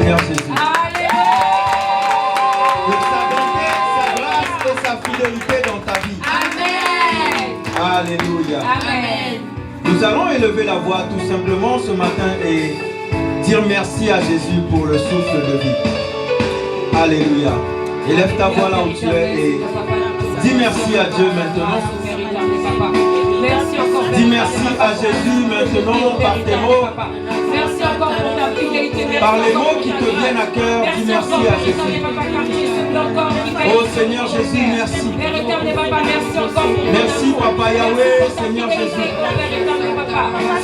Seigneur Jésus. De sa bonté, sa grâce et sa fidélité dans ta vie. Amen. Alléluia. Amen. Nous allons élever la voix tout simplement ce matin et dire merci à Jésus pour le souffle de vie. Alléluia. Élève ta voix là où tu es et dis merci à Dieu maintenant. Dis merci à Jésus maintenant par tes mots. Merci encore pour ta fidélité. Par les mots qui te viennent à cœur, dis merci à Jésus. Oh Seigneur Jésus, merci. Merci Papa Yahweh, Seigneur Jésus.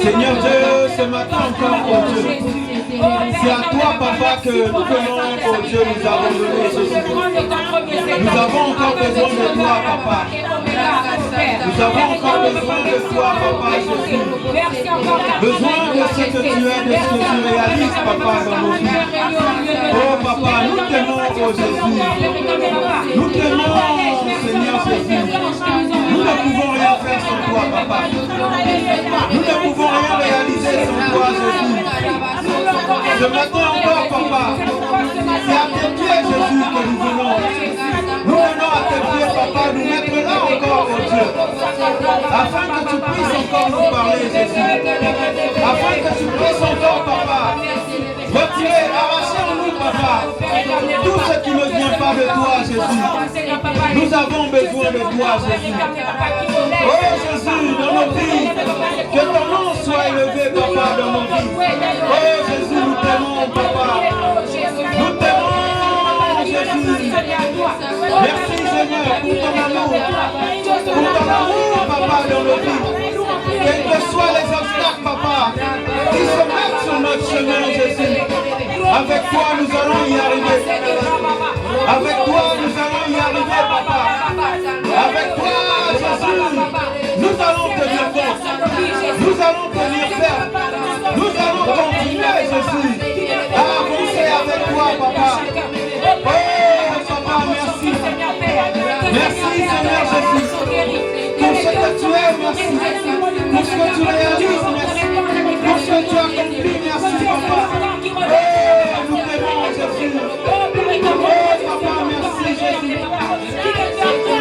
Seigneur Dieu, ce matin encore, oh Dieu. C'est à toi, Papa, que nous venons, oh Dieu, nous avons donné, Jésus. Nous avons encore besoin de toi, Papa. Nous avons encore besoin de toi, Papa, Jésus. Besoin de ce que tu es, de ce que tu réalises, Papa, dans nos vies. Oh, Papa, nous t'aimons, oh Jésus. Nous t'aimons, Seigneur Jésus. Nous ne pouvons rien faire sans toi, Papa. Nous ne pouvons rien réaliser sans toi, Jésus. Ce matin encore, Papa, c'est à tes pieds, Jésus, que nous venons. Nous venons à tes pieds, Papa, nous mettre là encore, oh Dieu, afin que tu puisses encore nous parler, Jésus. Afin que tu puisses encore, Papa, retirer, arracher en nous, Papa, tout ce qui ne vient pas de toi, Jésus. Nous avons besoin de toi, Jésus. Oh Jésus, dans nos vies, que ton nom soit élevé, Papa, dans nos vies. Oh Jésus, nous t'aimons, Papa. Nous t'aimons, Jésus. Merci, Seigneur, pour ton amour. Pour ton amour, Papa, dans nos vies. Quels que soient les obstacles, Papa, qui se mettent sur notre chemin, Jésus. Avec toi, nous allons y arriver. Avec toi, nous allons y arriver, Papa. Avec toi, Jésus, nous allons tenir bon. Nous allons tenir ferme. Nous allons continuer, Jésus, à avancer avec toi, Papa. Oh, Papa, merci. Merci, Seigneur Jésus. Pour ce que tu es, merci. Pour ce que tu réalises, merci. Pour ce que tu as accompli, merci, Papa. Oh, nous t'aimons, Jésus. Oh, Papa, merci, Jésus.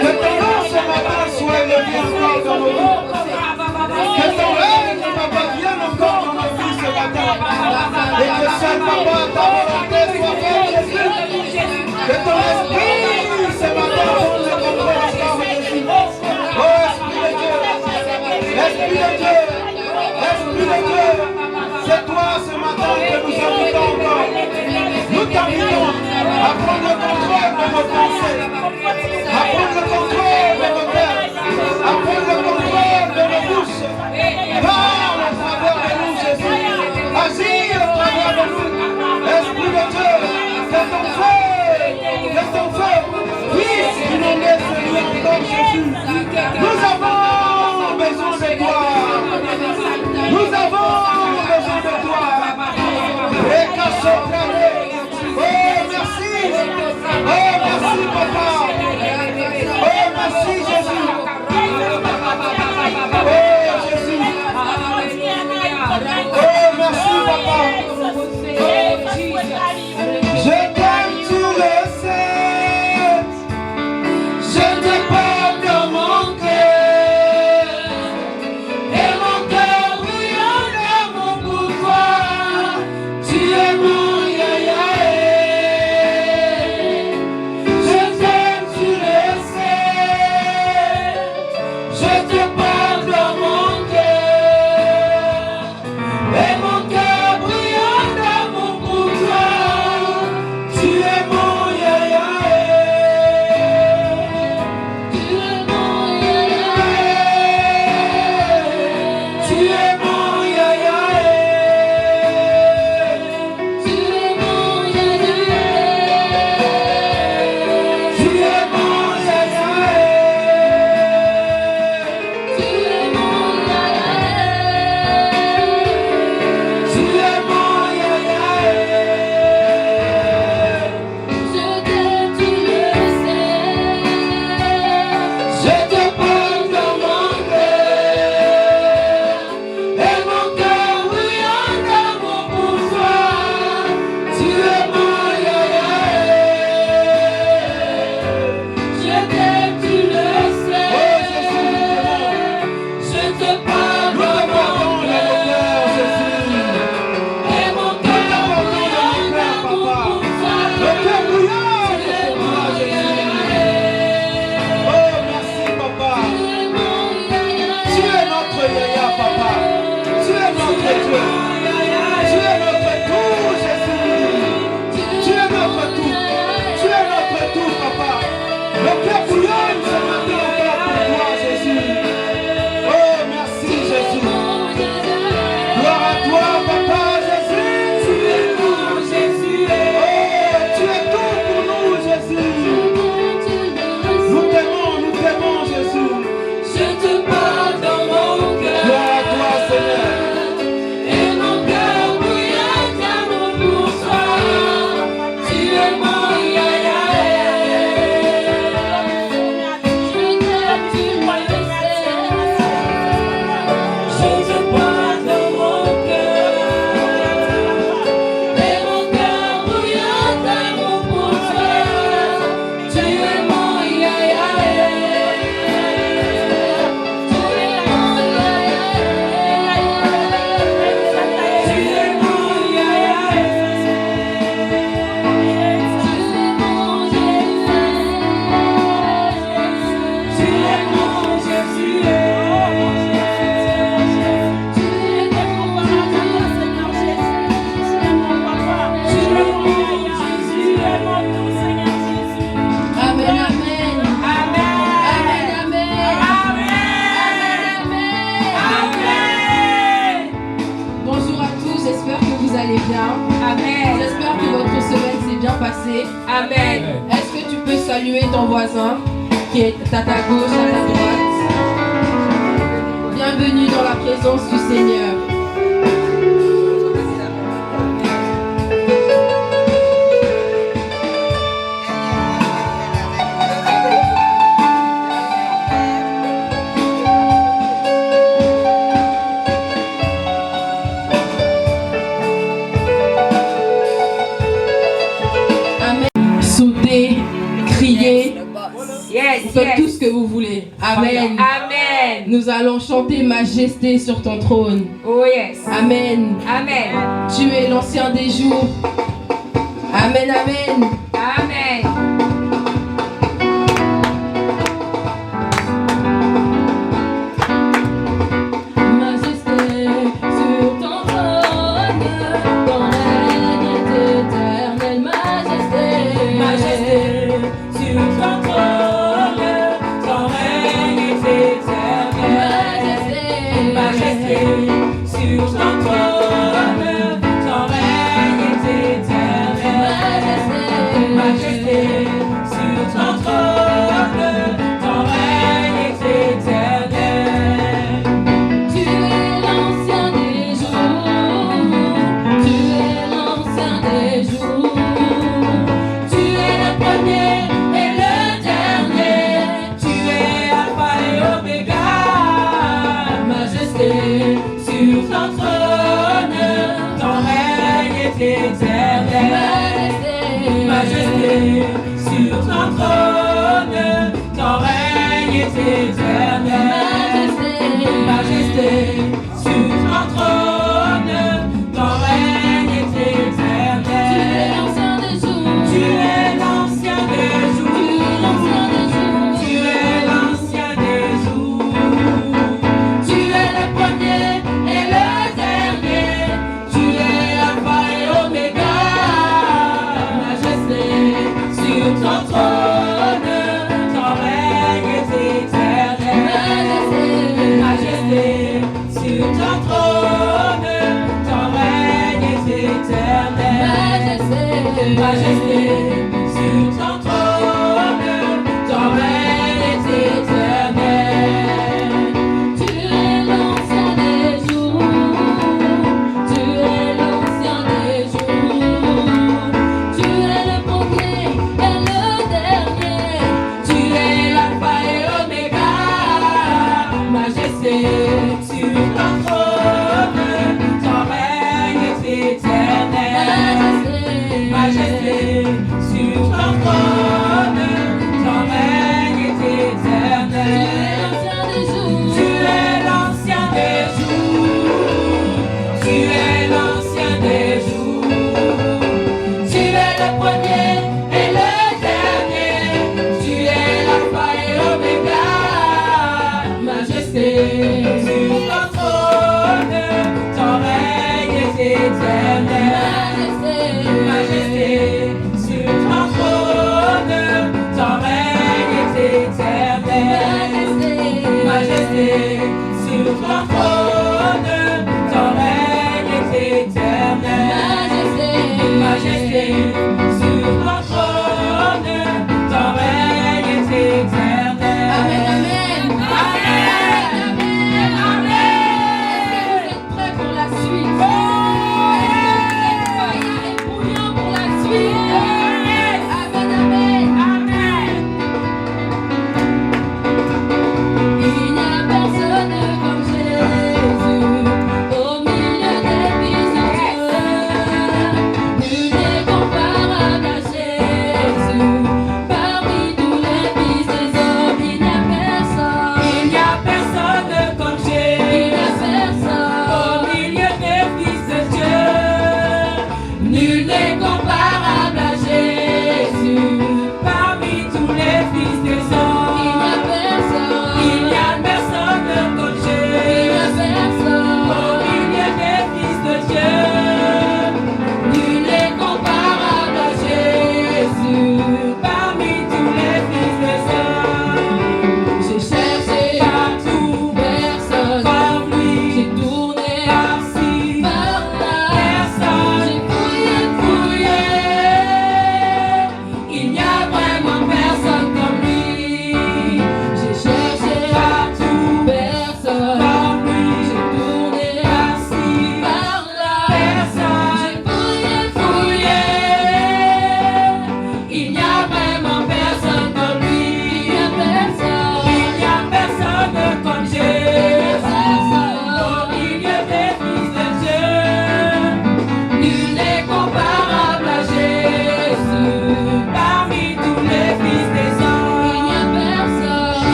Que ton nom ce matin soit élevé encore dans nos vies. Que ton règne, Papa, vienne encore dans nos vies ce matin. Et que seul, Papa, ta volonté soit faite, Jésus. Que ton esprit ce matin prenne le contrôle encore, Jésus. Oh, Esprit de Dieu. Esprit de Dieu. Esprit de Dieu. C'est toi ce matin que nous invitons encore. Nous t'invitons à prendre le contrôle de nos pensées, à prendre le contrôle de nos cœurs, à prendre le contrôle de nos bouches. Parle au travers de nous, Jésus. Agis au travers de nous. Esprit de Dieu, que ton feu puisse inonder ce lieu encore, Jésus. Nous avons besoin de toi. Nous avons besoin de toi. Et oh, merci. Oh, merci, Papa. Oh, merci, Jésus. Oh, Jésus. Oh, merci, Papa. Je t'aime, tu le sais. Je te parle de mon cœur. Et mon cœur bouillonne d'amour pour toi. Tu es mon bien. Amen. J'espère que votre semaine s'est bien passée. Amen. Est-ce que tu peux saluer ton voisin qui est à ta gauche, à ta droite? Bienvenue dans la présence du Seigneur. Sauter, crier, Yes, vous faites tout yes. ce que vous voulez. Amen. Amen. Nous allons chanter Majesté sur ton trône. Oh yes. Amen. Amen. Tu es l'ancien des jours. Amen, amen. Amen. Majesté sur ton trône, ton règne est éternel. Majesté, Majesté sur ton trône, ton règne est éternel. Majesté sur ton trône, ton règne est éternel. Majesté sur ton trône, ton règne est éternel. tu es l'ancien des jours, tu es l'ancien des jours, Tu es le premier et le dernier, tu es Alpha et Oméga. Majesté sur ton trône, ton règne est éternel. Majesté sur ton trône, ton règne est éternel. Majesté sur ton trône, ton règne est éternel. Tu es l'ancien des jours, tu es l'ancien des jours, tu es le premier et le dernier, tu es Alpha et Oméga. Majesté sur ton trône, ton règne est éternel. Majesté sur ton trône, ton règne est éternel. Majesté sur ton trône, ton règne est éternel. Tu es l'ancien des jours, tu es l'ancien des jours, tu es le premier et le dernier, Tu es l'Alpha et Oméga. Majesté sur ton trône, ton règne est éternel. Majesté sur ton trône, ton règne est éternel. Tu es l'ancien des jours, tu es l'ancien des jours, tu es le premier et le dernier, tu es l'Alpha et Oméga. Majesté sur ton trône, ton règne est éternel. Majesté sur ton trône, ton règne est éternel. Majesté sur ton trône, ton règne est éternel. Majesté sur ton trône, ton règne est éternel. Amen, amen. Amen. Est-ce que vous êtes prêts pour la suite? Est-ce que vous êtes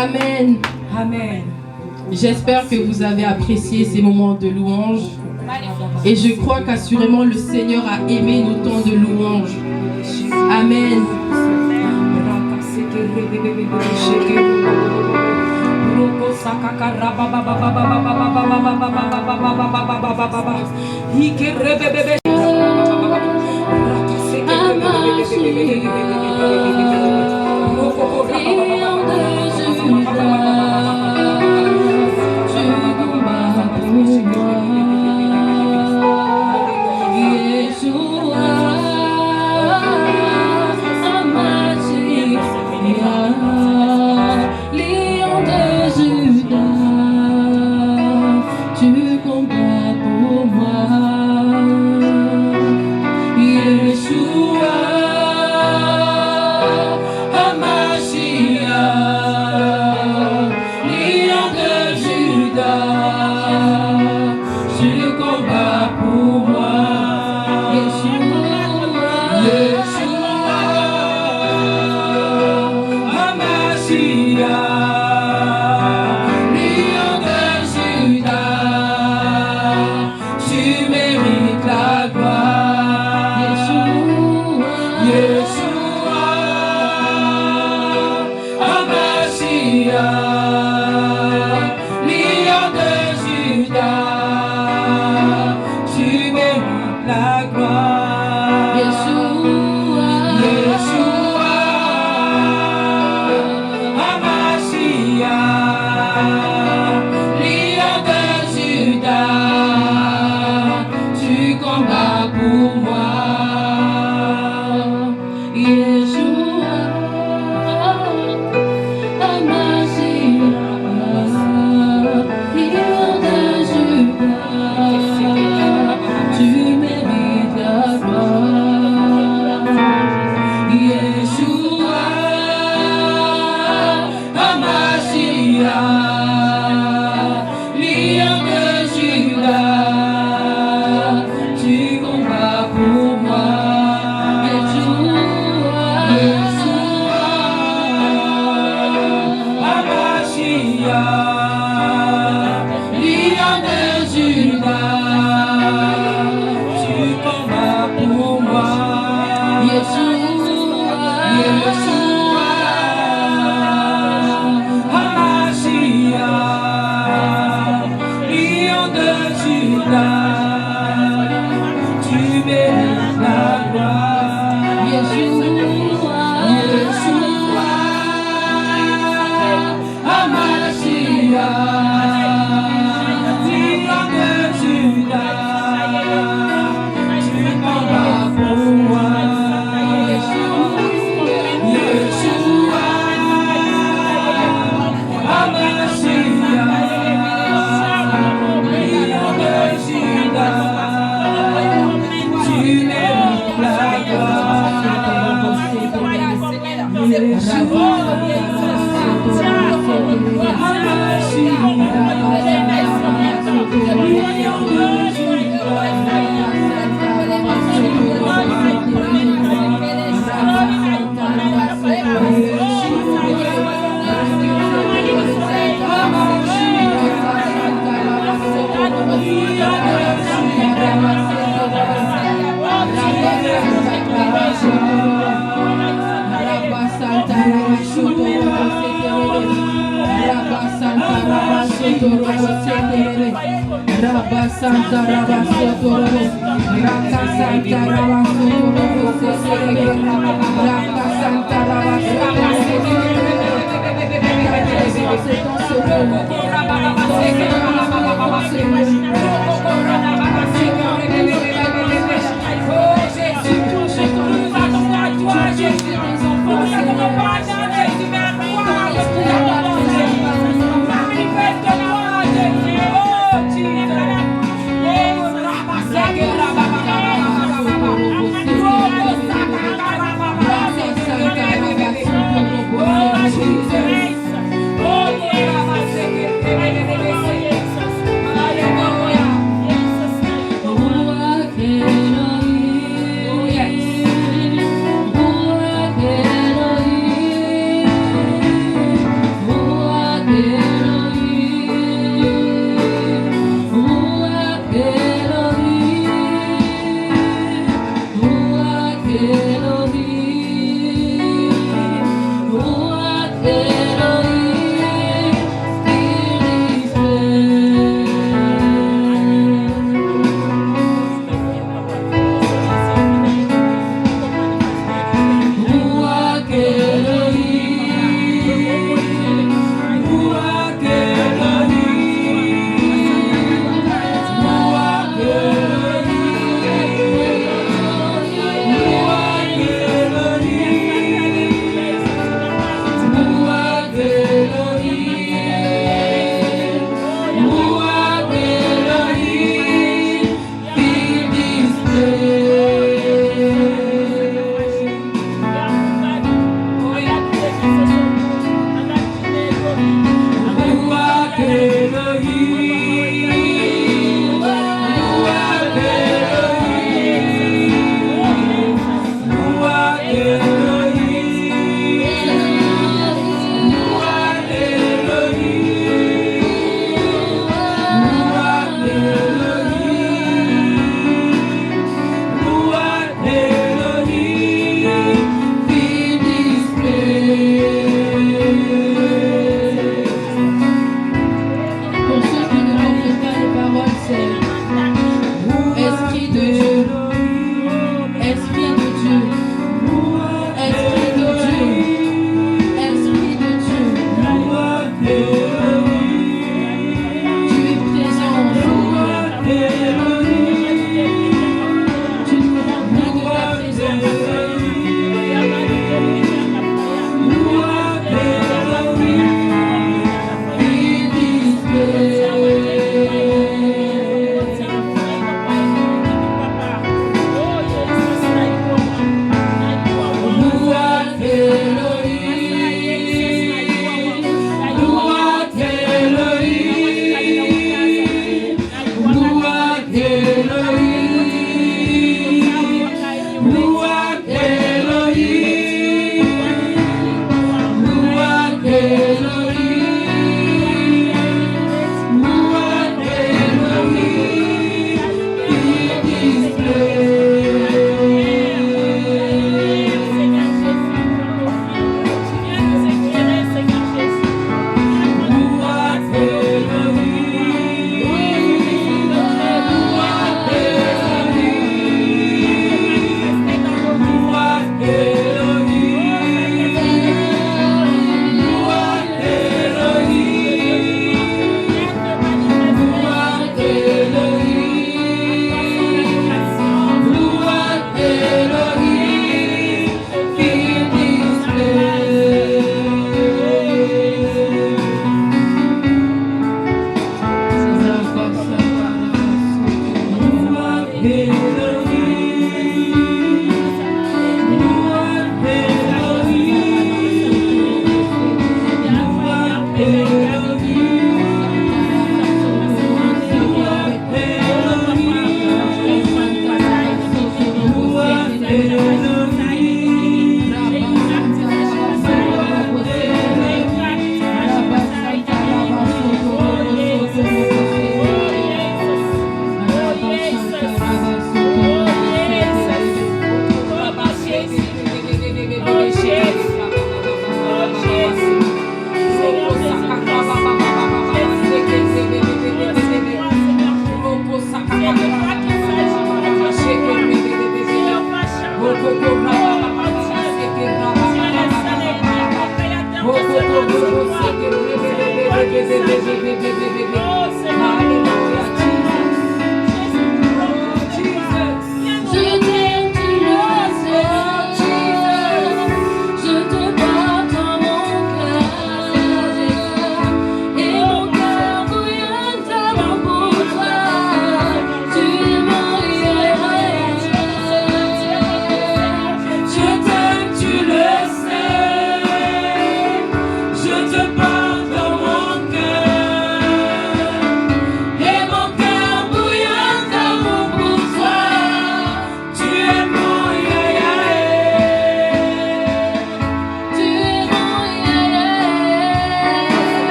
Amen. Amen. J'espère que vous avez apprécié ces moments de louange. Et je crois qu'assurément le Seigneur a aimé nos temps de louange. Amen. Oh,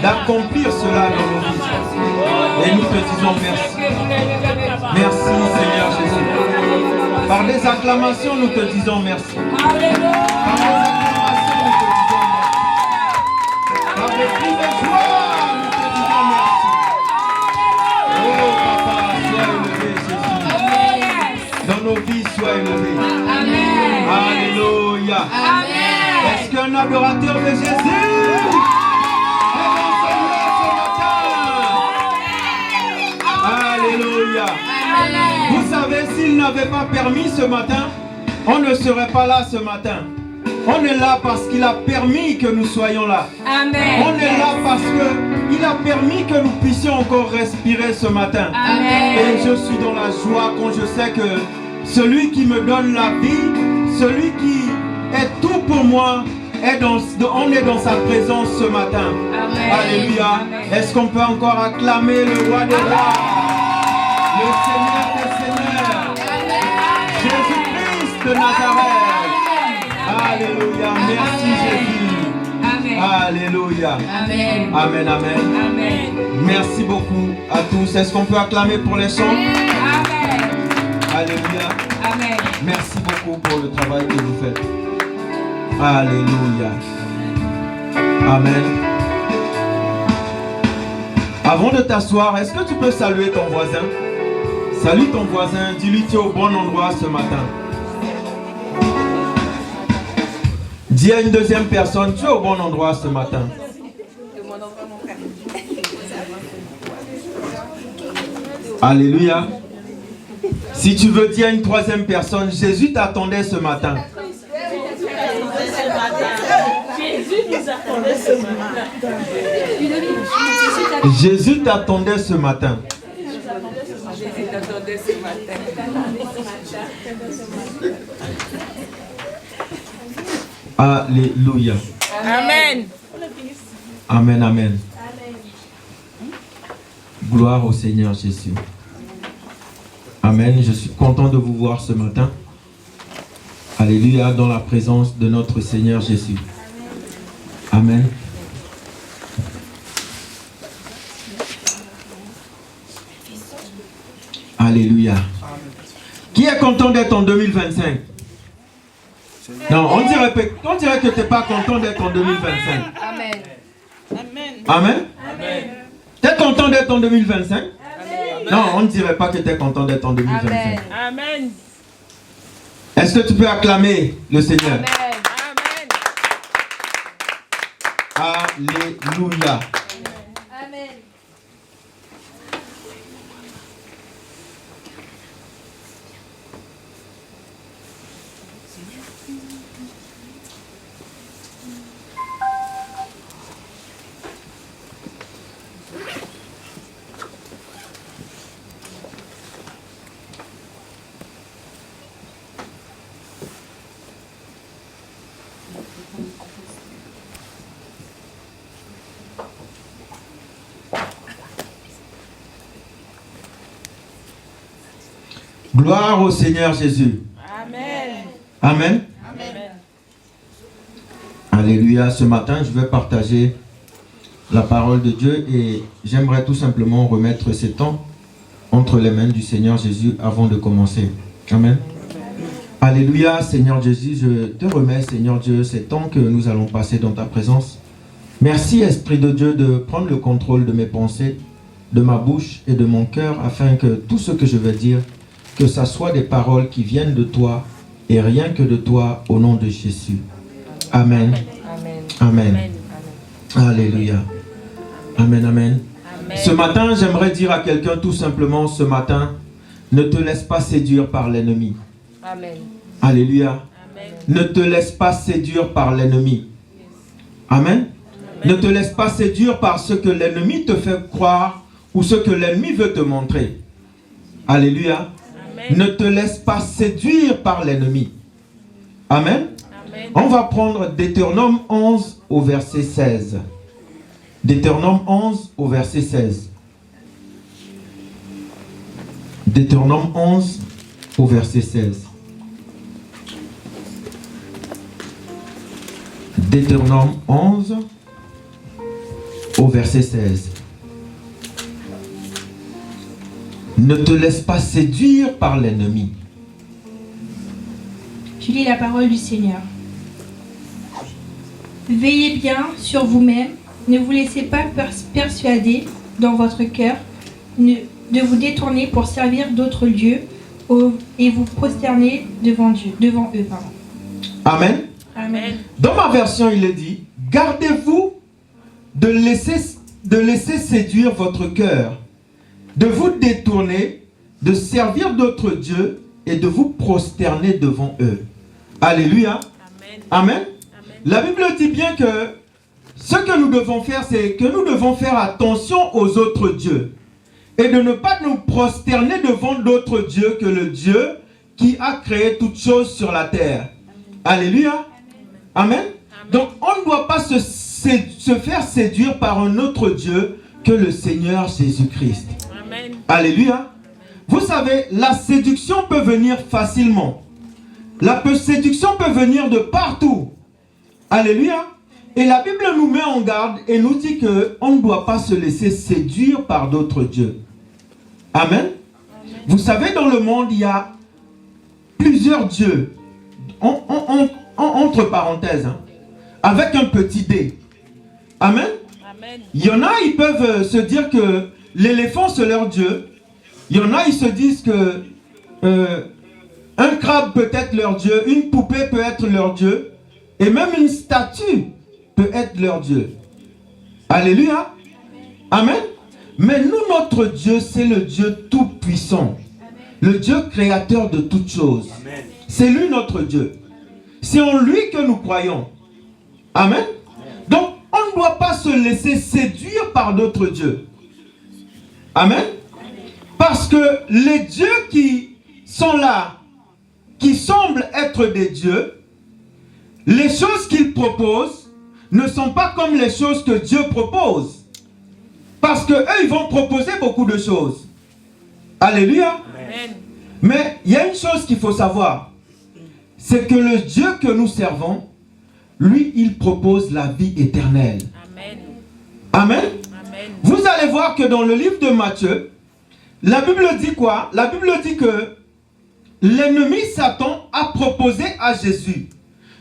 D'accomplir cela dans nos vies. Et nous te disons merci. Merci Seigneur Jésus. Par des acclamations, nous te disons merci. Par des acclamations, nous te disons merci. Par des cris de joie, nous te disons merci. Oh Papa, sois élevé Jésus. Dans nos vies, sois élevé. Alléluia. Est-ce qu'un adorateur de Jésus? Alléluia. Vous savez, s'il n'avait pas permis ce matin, on ne serait pas là ce matin. On est là parce qu'il a permis que nous soyons là. Amen. On est là parce qu'il a permis que nous puissions encore respirer ce matin. Amen. Et je suis dans la joie quand je sais que celui qui me donne la vie, celui qui est tout pour moi, on est dans sa présence ce matin. Amen. Alléluia. Est-ce qu'on peut encore acclamer le roi des rois, le Seigneur des seigneurs, Jésus-Christ de Nazareth? Alléluia. Merci Jésus. Amen. Alléluia. Amen. Amen, amen. Amen. Merci beaucoup à tous. Est-ce qu'on peut acclamer pour les chants? Amen. Alléluia. Amen. Merci beaucoup pour le travail que vous faites. Alléluia. Amen. Avant de t'asseoir, est-ce que tu peux saluer ton voisin? Salue ton voisin, dis-lui tu es au bon endroit ce matin. Dis à une deuxième personne, tu es au bon endroit ce matin. Alléluia. Si tu veux dire à une troisième personne, Jésus t'attendait ce matin. Jésus nous attendait ce matin. Jésus t'attendait ce matin. Jésus t'attendait ce matin. Alléluia. Amen. Amen, amen. Gloire au Seigneur Jésus. Amen. Je suis content de vous voir ce matin. Alléluia, dans la présence de notre Seigneur Jésus. Amen. Alléluia. Qui est content d'être en 2025? Non, on dirait que tu n'es pas content d'être en 2025. Amen. Amen. Tu es content d'être en 2025? Amen. Non, on ne dirait pas que tu es content d'être en 2025. Amen. Est-ce que tu peux acclamer le Seigneur? Amen. Alléluia. Amen. Gloire au Seigneur Jésus. Amen. Amen. Amen. Alléluia. Ce matin, je vais partager la parole de Dieu et j'aimerais tout simplement remettre ces temps entre les mains du Seigneur Jésus avant de commencer. Amen. Alléluia, Seigneur Jésus, je te remets, Seigneur Dieu, ces temps que nous allons passer dans ta présence. Merci, Esprit de Dieu, de prendre le contrôle de mes pensées, de ma bouche et de mon cœur, afin que tout ce que je vais dire, que ça soit des paroles qui viennent de toi et rien que de toi, au nom de Jésus. Amen. Amen. Amen. Alléluia. Amen, amen. Ce matin, j'aimerais dire à quelqu'un tout simplement, ce matin, ne te laisse pas séduire par l'ennemi. Amen. Alléluia. Amen. Ne te laisse pas séduire par l'ennemi. Amen. Ne te laisse pas séduire par ce que l'ennemi te fait croire ou ce que l'ennemi veut te montrer. Alléluia. Amen. Ne te laisse pas séduire par l'ennemi. Amen. Amen. On va prendre Deutéronome 11 au verset 16. Deutéronome 11 au verset 16. Deutéronome 11 au verset 16. Deutéronome 11 au verset 16. Ne te laisse pas séduire par l'ennemi. Je lis la parole du Seigneur. Veillez bien sur vous-même, ne vous laissez pas persuader dans votre cœur de vous détourner pour servir d'autres dieux et vous prosterner devant eux. Amen. Amen. Dans ma version, il est dit, gardez-vous de laisser séduire votre cœur, de vous détourner, de servir d'autres dieux et de vous prosterner devant eux. Alléluia. Amen. Amen. La Bible dit bien que ce que nous devons faire, c'est que nous devons faire attention aux autres dieux et de ne pas nous prosterner devant d'autres dieux que le Dieu qui a créé toutes choses sur la terre. Alléluia. Amen. Donc, on ne doit pas se faire séduire par un autre Dieu que le Seigneur Jésus-Christ. Amen. Alléluia. Vous savez, la séduction peut venir facilement. La séduction peut venir de partout. Alléluia. Et la Bible nous met en garde et nous dit qu'on ne doit pas se laisser séduire par d'autres dieux. Amen. Vous savez, dans le monde, il y a plusieurs dieux. Entre parenthèses, hein, avec un petit d. Amen. Amen. Il y en a, ils peuvent se dire que l'éléphant c'est leur dieu. Il y en a, ils se disent que un crabe peut être leur dieu, une poupée peut être leur dieu, et même une statue peut être leur dieu. Alléluia. Amen. Mais nous, notre Dieu, c'est le Dieu tout Tout-Puissant, le Dieu créateur de toutes choses. C'est lui notre Dieu. C'est en lui que nous croyons. Amen. Donc, on ne doit pas se laisser séduire par d'autres dieux. Amen. Parce que les dieux qui sont là, qui semblent être des dieux, les choses qu'ils proposent ne sont pas comme les choses que Dieu propose. Parce qu'eux, ils vont proposer beaucoup de choses. Alléluia. Amen. Mais il y a une chose qu'il faut savoir. C'est que le Dieu que nous servons, lui, il propose la vie éternelle. Amen. Amen. Amen. Vous allez voir que dans le livre de Matthieu, la Bible dit quoi? La Bible dit que l'ennemi Satan a proposé à Jésus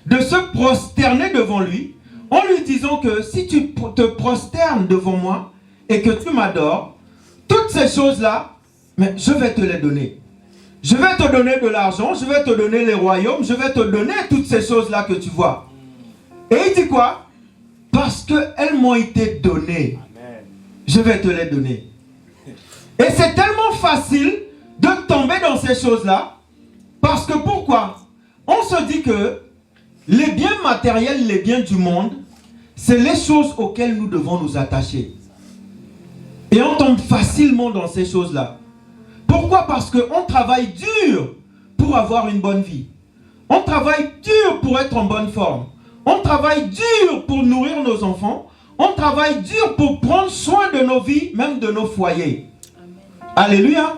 de se prosterner devant lui en lui disant que si tu te prosternes devant moi et que tu m'adores, toutes ces choses-là, mais je vais te les donner. Je vais te donner de l'argent, je vais te donner les royaumes, je vais te donner toutes ces choses-là que tu vois. Et il dit quoi? Parce qu'elles m'ont été données, je vais te les donner. Et c'est tellement facile de tomber dans ces choses-là. Parce que pourquoi? On se dit que les biens matériels, les biens du monde, c'est les choses auxquelles nous devons nous attacher. Et on tombe facilement dans ces choses-là. Pourquoi? Parce qu'on travaille dur pour avoir une bonne vie. On travaille dur pour être en bonne forme. On travaille dur pour nourrir nos enfants. On travaille dur pour prendre soin de nos vies, même de nos foyers. Amen. Alléluia. Amen.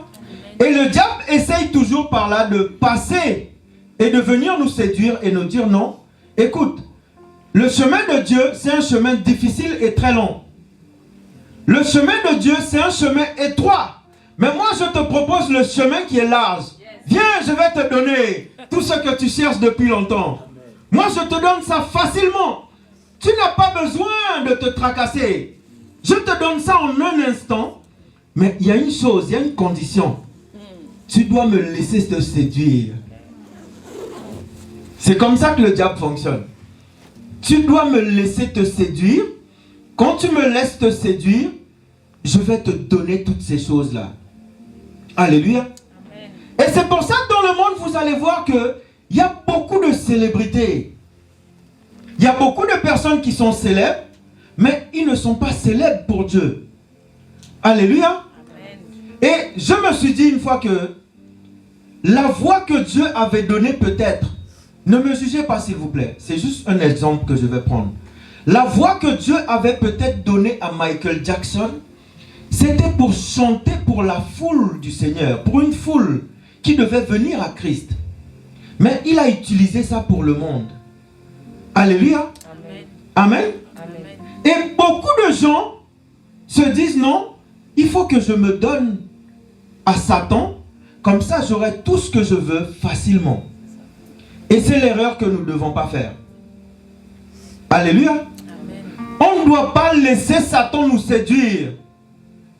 Et le diable essaye toujours par là de passer et de venir nous séduire et nous dire non. Écoute, le chemin de Dieu, c'est un chemin difficile et très long. Le chemin de Dieu, c'est un chemin étroit. Mais moi, je te propose le chemin qui est large. Viens, je vais te donner tout ce que tu cherches depuis longtemps. Moi, je te donne ça facilement. Tu n'as pas besoin de te tracasser. Je te donne ça en un instant. Mais il y a une chose, il y a une condition. Tu dois me laisser te séduire. C'est comme ça que le diable fonctionne. Tu dois me laisser te séduire. Quand tu me laisses te séduire, je vais te donner toutes ces choses-là. Alléluia. Amen. Et c'est pour ça que dans le monde, vous allez voir qu'il y a beaucoup de célébrités. Il y a beaucoup de personnes qui sont célèbres, mais ils ne sont pas célèbres pour Dieu. Alléluia. Amen. Et je me suis dit une fois que la voix que Dieu avait donnée peut-être, ne me jugez pas s'il vous plaît, c'est juste un exemple que je vais prendre. La voix que Dieu avait peut-être donnée à Michael Jackson, c'était pour chanter pour la foule du Seigneur, pour une foule qui devait venir à Christ. Mais il a utilisé ça pour le monde. Alléluia. Amen. Amen. Amen. Et beaucoup de gens se disent non, il faut que je me donne à Satan, comme ça j'aurai tout ce que je veux facilement. Et c'est l'erreur que nous ne devons pas faire. Alléluia. Amen. On ne doit pas laisser Satan nous séduire.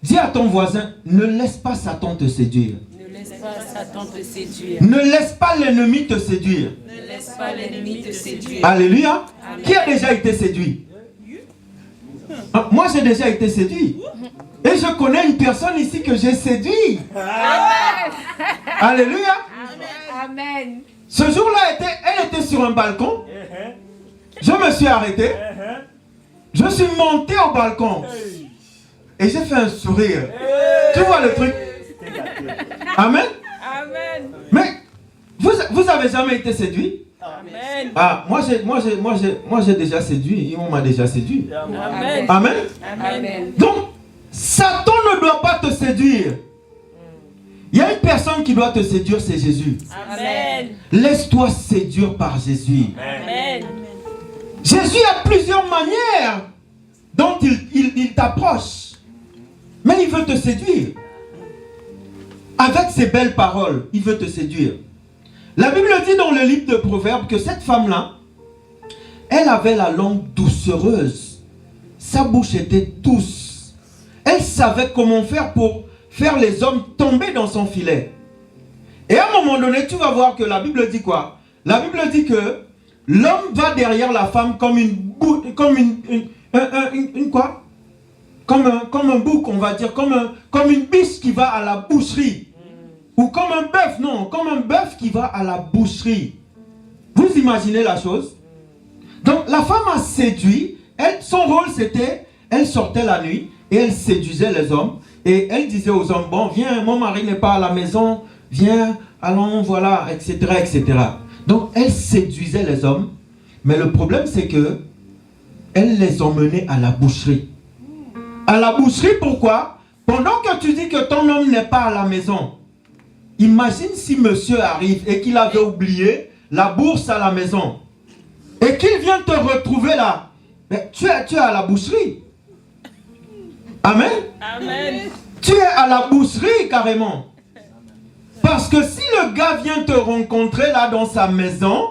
Dis à ton voisin, ne laisse pas Satan te séduire. Ne laisse pas Satan te séduire. Ne laisse pas l'ennemi te séduire. Ne laisse pas l'ennemi te séduire. Alléluia. Amen. Qui a déjà été séduit? Moi, j'ai déjà été séduit. Et je connais une personne ici que j'ai séduit. Amen. Alléluia. Amen. Ce jour-là, elle était sur un balcon. Je me suis arrêté. Je suis monté au balcon. Et j'ai fait un sourire. Tu vois le truc? Amen. Amen. Mais vous avez jamais été séduit? Amen. Ah, moi j'ai déjà séduit. On m'a déjà séduit. Amen. Amen. Amen. Donc, Satan ne doit pas te séduire. Il y a une personne qui doit te séduire, c'est Jésus. Amen. Laisse-toi séduire par Jésus. Amen. Jésus a plusieurs manières dont il t'approche. Mais il veut te séduire. Avec ses belles paroles, il veut te séduire. La Bible dit dans le livre de Proverbes que cette femme-là, elle avait la langue doucereuse. Sa bouche était douce. Elle savait comment faire pour faire les hommes tomber dans son filet. Et à un moment donné, tu vas voir que la Bible dit quoi? La Bible dit que l'homme va derrière la femme comme comme un bouc, on va dire, comme une biche qui va à la boucherie. Ou comme un bœuf, non, comme un bœuf qui va à la boucherie. Vous imaginez la chose? Donc la femme a séduit, son rôle c'était, elle sortait la nuit et elle séduisait les hommes. Et elle disait aux hommes, bon, viens, mon mari n'est pas à la maison, viens, allons, voilà, etc., etc. Donc elle séduisait les hommes, mais le problème c'est que elle les emmenait à la boucherie. À la boucherie, pourquoi? Pendant que tu dis que ton homme n'est pas à la maison, imagine si monsieur arrive et qu'il avait oublié la bourse à la maison et qu'il vient te retrouver là. Mais tu es à la boucherie. Amen. Amen. Tu es à la boucherie carrément. Parce que si le gars vient te rencontrer là dans sa maison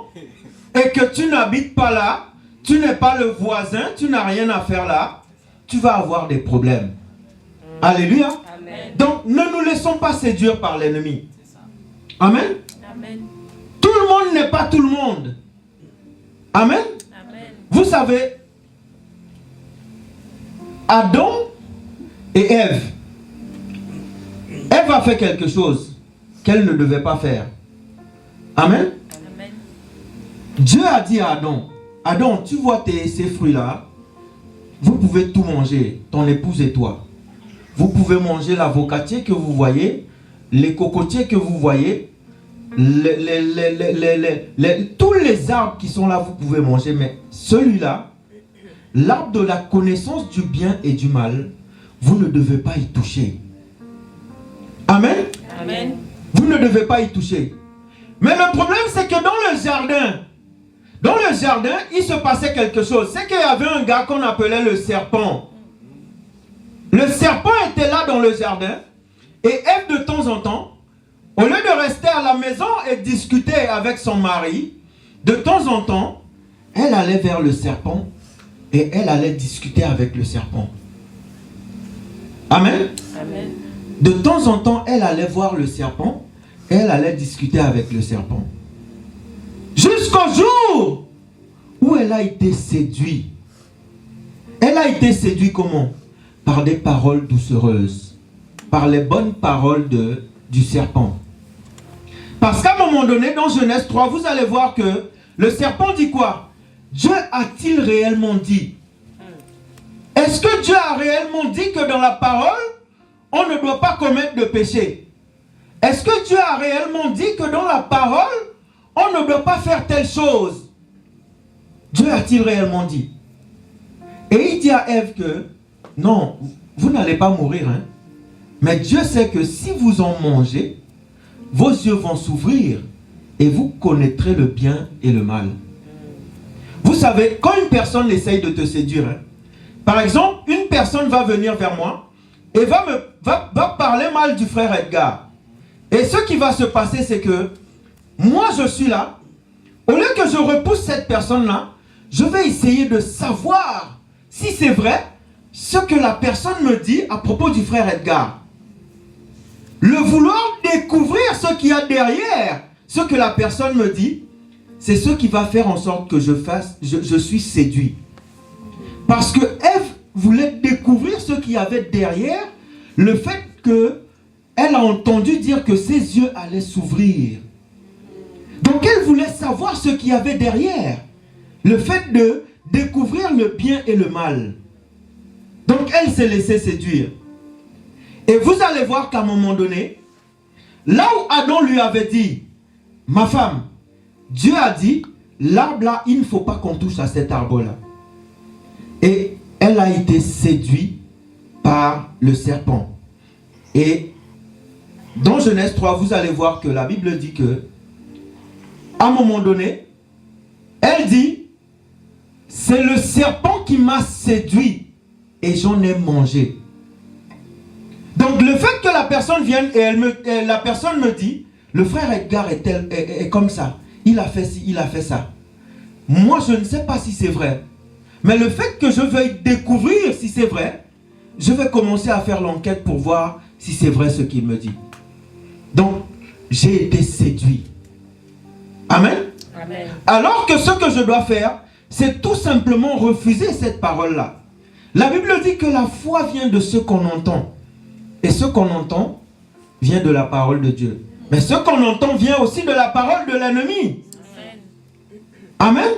et que tu n'habites pas là, tu n'es pas le voisin, tu n'as rien à faire là, tu vas avoir des problèmes. Alléluia. Amen. Donc ne nous laissons pas séduire par l'ennemi. Amen. Amen. Tout le monde n'est pas tout le monde. Amen. Amen. Vous savez, Adam et Ève. Ève a fait quelque chose qu'elle ne devait pas faire. Amen. Amen. Dieu a dit à Adam, Adam, tu vois ces fruits-là, vous pouvez tout manger, ton épouse et toi. Vous pouvez manger l'avocatier que vous voyez, les cocotiers que vous voyez, tous les arbres qui sont là, vous pouvez manger, mais celui-là, l'arbre de la connaissance du bien et du mal, vous ne devez pas y toucher. Amen. Amen. Vous ne devez pas y toucher. Mais le problème, c'est que dans le jardin, il se passait quelque chose. C'est qu'il y avait un gars qu'on appelait le serpent. Le serpent était là dans le jardin. Et Ève, de temps en temps, au lieu de rester à la maison et discuter avec son mari, de temps en temps, elle allait vers le serpent et elle allait discuter avec le serpent. Amen. Amen. De temps en temps, elle allait voir le serpent et elle allait discuter avec le serpent. Jusqu'au jour où elle a été séduite. Elle a été séduite comment? Par des paroles doucereuses. Par les bonnes paroles du serpent. Parce qu'à un moment donné, dans Genèse 3, vous allez voir que le serpent dit quoi? Dieu a-t-il réellement dit? Est-ce que Dieu a réellement dit que dans la parole, on ne doit pas commettre de péché? Est-ce que Dieu a réellement dit que dans la parole, on ne doit pas faire telle chose? Dieu a-t-il réellement dit? Et il dit à Ève que, non, vous n'allez pas mourir, hein? Mais Dieu sait que si vous en mangez, vos yeux vont s'ouvrir et vous connaîtrez le bien et le mal. Vous savez, quand une personne essaye de te séduire, hein, par exemple, une personne va venir vers moi et va parler mal du frère Edgar. Et ce qui va se passer, c'est que moi, je suis là. Au lieu que je repousse cette personne-là, je vais essayer de savoir si c'est vrai ce que la personne me dit à propos du frère Edgar. Le vouloir découvrir ce qu'il y a derrière ce que la personne me dit, c'est ce qui va faire en sorte que je suis séduit. Parce que Ève voulait découvrir ce qu'il y avait derrière le fait qu'elle a entendu dire que ses yeux allaient s'ouvrir. Donc elle voulait savoir ce qu'il y avait derrière. Le fait de découvrir le bien et le mal. Donc elle s'est laissée séduire. Et vous allez voir qu'à un moment donné, là où Adam lui avait dit, ma femme, Dieu a dit, l'arbre là, il ne faut pas qu'on touche à cet arbre-là. Et elle a été séduite par le serpent. Et dans Genèse 3, vous allez voir que la Bible dit que, à un moment donné, elle dit, c'est le serpent qui m'a séduit et j'en ai mangé. Donc le fait que la personne vienne et la personne me dit, le frère Edgar est comme ça, il a fait ci, il a fait ça. Moi je ne sais pas si c'est vrai. Mais le fait que je veuille découvrir si c'est vrai, je vais commencer à faire l'enquête pour voir si c'est vrai ce qu'il me dit. Donc, j'ai été séduit. Amen. Amen. Alors que ce que je dois faire, c'est tout simplement refuser cette parole-là. La Bible dit que la foi vient de ce qu'on entend. Et ce qu'on entend vient de la parole de Dieu. Mais ce qu'on entend vient aussi de la parole de l'ennemi. Amen.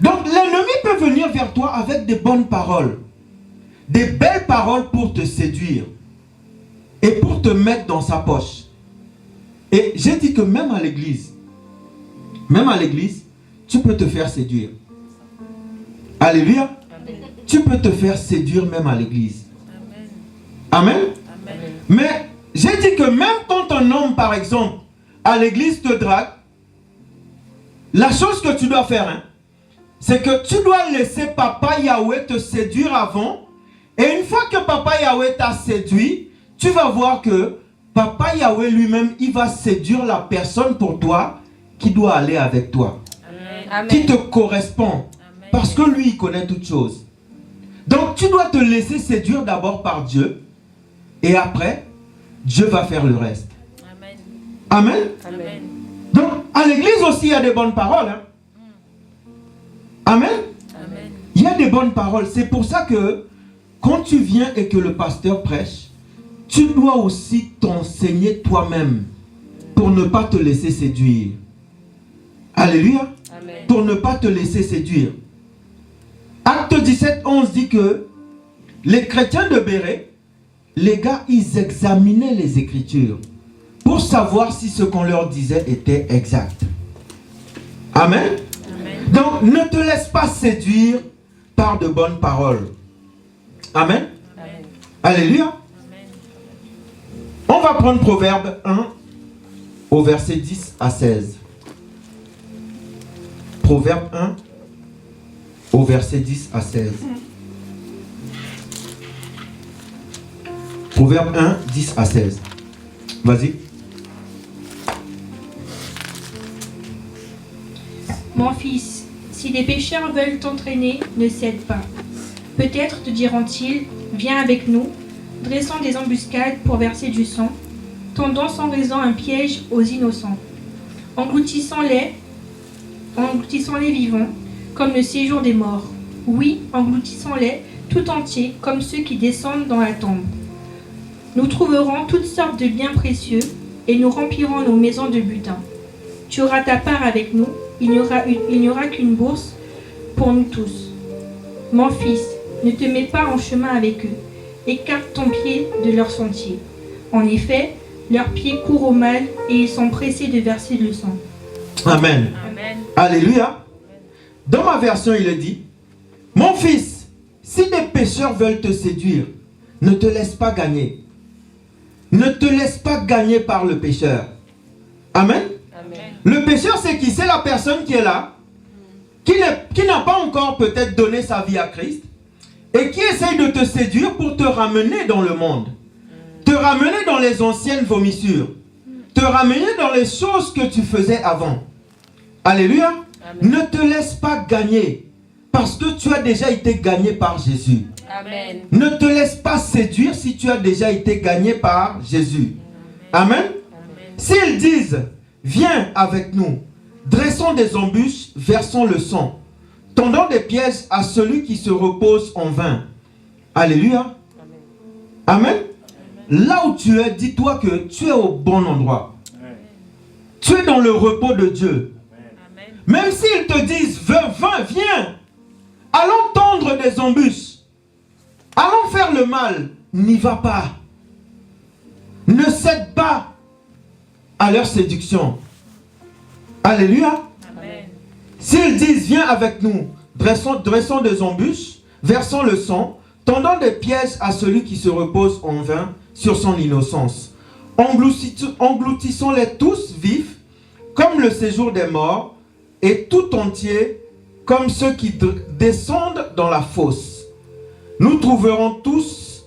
Donc l'ennemi peut venir vers toi avec des bonnes paroles. Des belles paroles pour te séduire. Et pour te mettre dans sa poche. Et j'ai dit que même à l'église, tu peux te faire séduire. Alléluia. Tu peux te faire séduire même à l'église. Amen. Mais j'ai dit que même quand un homme, par exemple, à l'église te drague, la chose que tu dois faire, c'est que tu dois laisser Papa Yahweh te séduire avant. Et une fois que Papa Yahweh t'a séduit, tu vas voir que Papa Yahweh lui-même, il va séduire la personne pour toi qui doit aller avec toi. Amen. Qui te correspond. Amen. Parce que lui, il connaît toutes choses. Donc, tu dois te laisser séduire d'abord par Dieu. Et après, Dieu va faire le reste. Amen. Amen. Amen. Donc, à l'église aussi, il y a des bonnes paroles. Amen. Amen. Il y a des bonnes paroles. C'est pour ça que quand tu viens et que le pasteur prêche, tu dois aussi t'enseigner toi-même pour ne pas te laisser séduire. Alléluia. Amen. Pour ne pas te laisser séduire. Acte 17, 11 dit que les chrétiens de Bérée, les gars, ils examinaient les Écritures pour savoir si ce qu'on leur disait était exact. Amen. Amen. Donc, ne te laisse pas séduire par de bonnes paroles. Amen. Amen. Alléluia. Amen. On va prendre Proverbe 1 au verset 10 à 16. Proverbe 1 au verset 10 à 16. Proverbe 1, 10 à 16. Vas-y. Mon fils, si les pécheurs veulent t'entraîner, ne cède pas. Peut-être te diront-ils, viens avec nous, dressant des embuscades pour verser du sang, tendant sans raison un piège aux innocents, engloutissant-les vivants, comme le séjour des morts. Oui, engloutissant-les tout entiers, comme ceux qui descendent dans la tombe. Nous trouverons toutes sortes de biens précieux, et nous remplirons nos maisons de butin. Tu auras ta part avec nous, il n'y aura qu'une bourse pour nous tous. Mon fils, ne te mets pas en chemin avec eux, écarte ton pied de leur sentier. En effet, leurs pieds courent au mal, et ils sont pressés de verser le sang. Amen. Amen. Alléluia. Dans ma version, il est dit, mon fils, si des pécheurs veulent te séduire, ne te laisse pas gagner. Ne te laisse pas gagner par le pécheur. Amen. Amen. Le pécheur, c'est qui? C'est la personne qui est là, qui n'a pas encore peut-être donné sa vie à Christ, et qui essaye de te séduire pour te ramener dans le monde. Te ramener dans les anciennes vomissures. Te ramener dans les choses que tu faisais avant. Alléluia. Amen. Ne te laisse pas gagner, parce que tu as déjà été gagné par Jésus. Amen. Ne te laisse pas séduire si tu as déjà été gagné par Jésus. Amen. Amen. S'ils disent, viens avec nous, dressons des embûches, versons le sang, tendons des pièges à celui qui se repose en vain. Alléluia. Amen. Amen. Là où tu es, dis-toi que tu es au bon endroit. Amen. Tu es dans le repos de Dieu. Amen. Même s'ils te disent, viens, allons tendre des embûches, allons faire le mal, n'y va pas. Ne cède pas à leur séduction. Alléluia. Amen. S'ils disent, viens avec nous, dressons des embûches, versons le sang, tendons des pièges à celui qui se repose en vain sur son innocence. Engloutissons-les tous vifs, comme le séjour des morts, et tout entier, comme ceux qui descendent dans la fosse. Nous trouverons toutes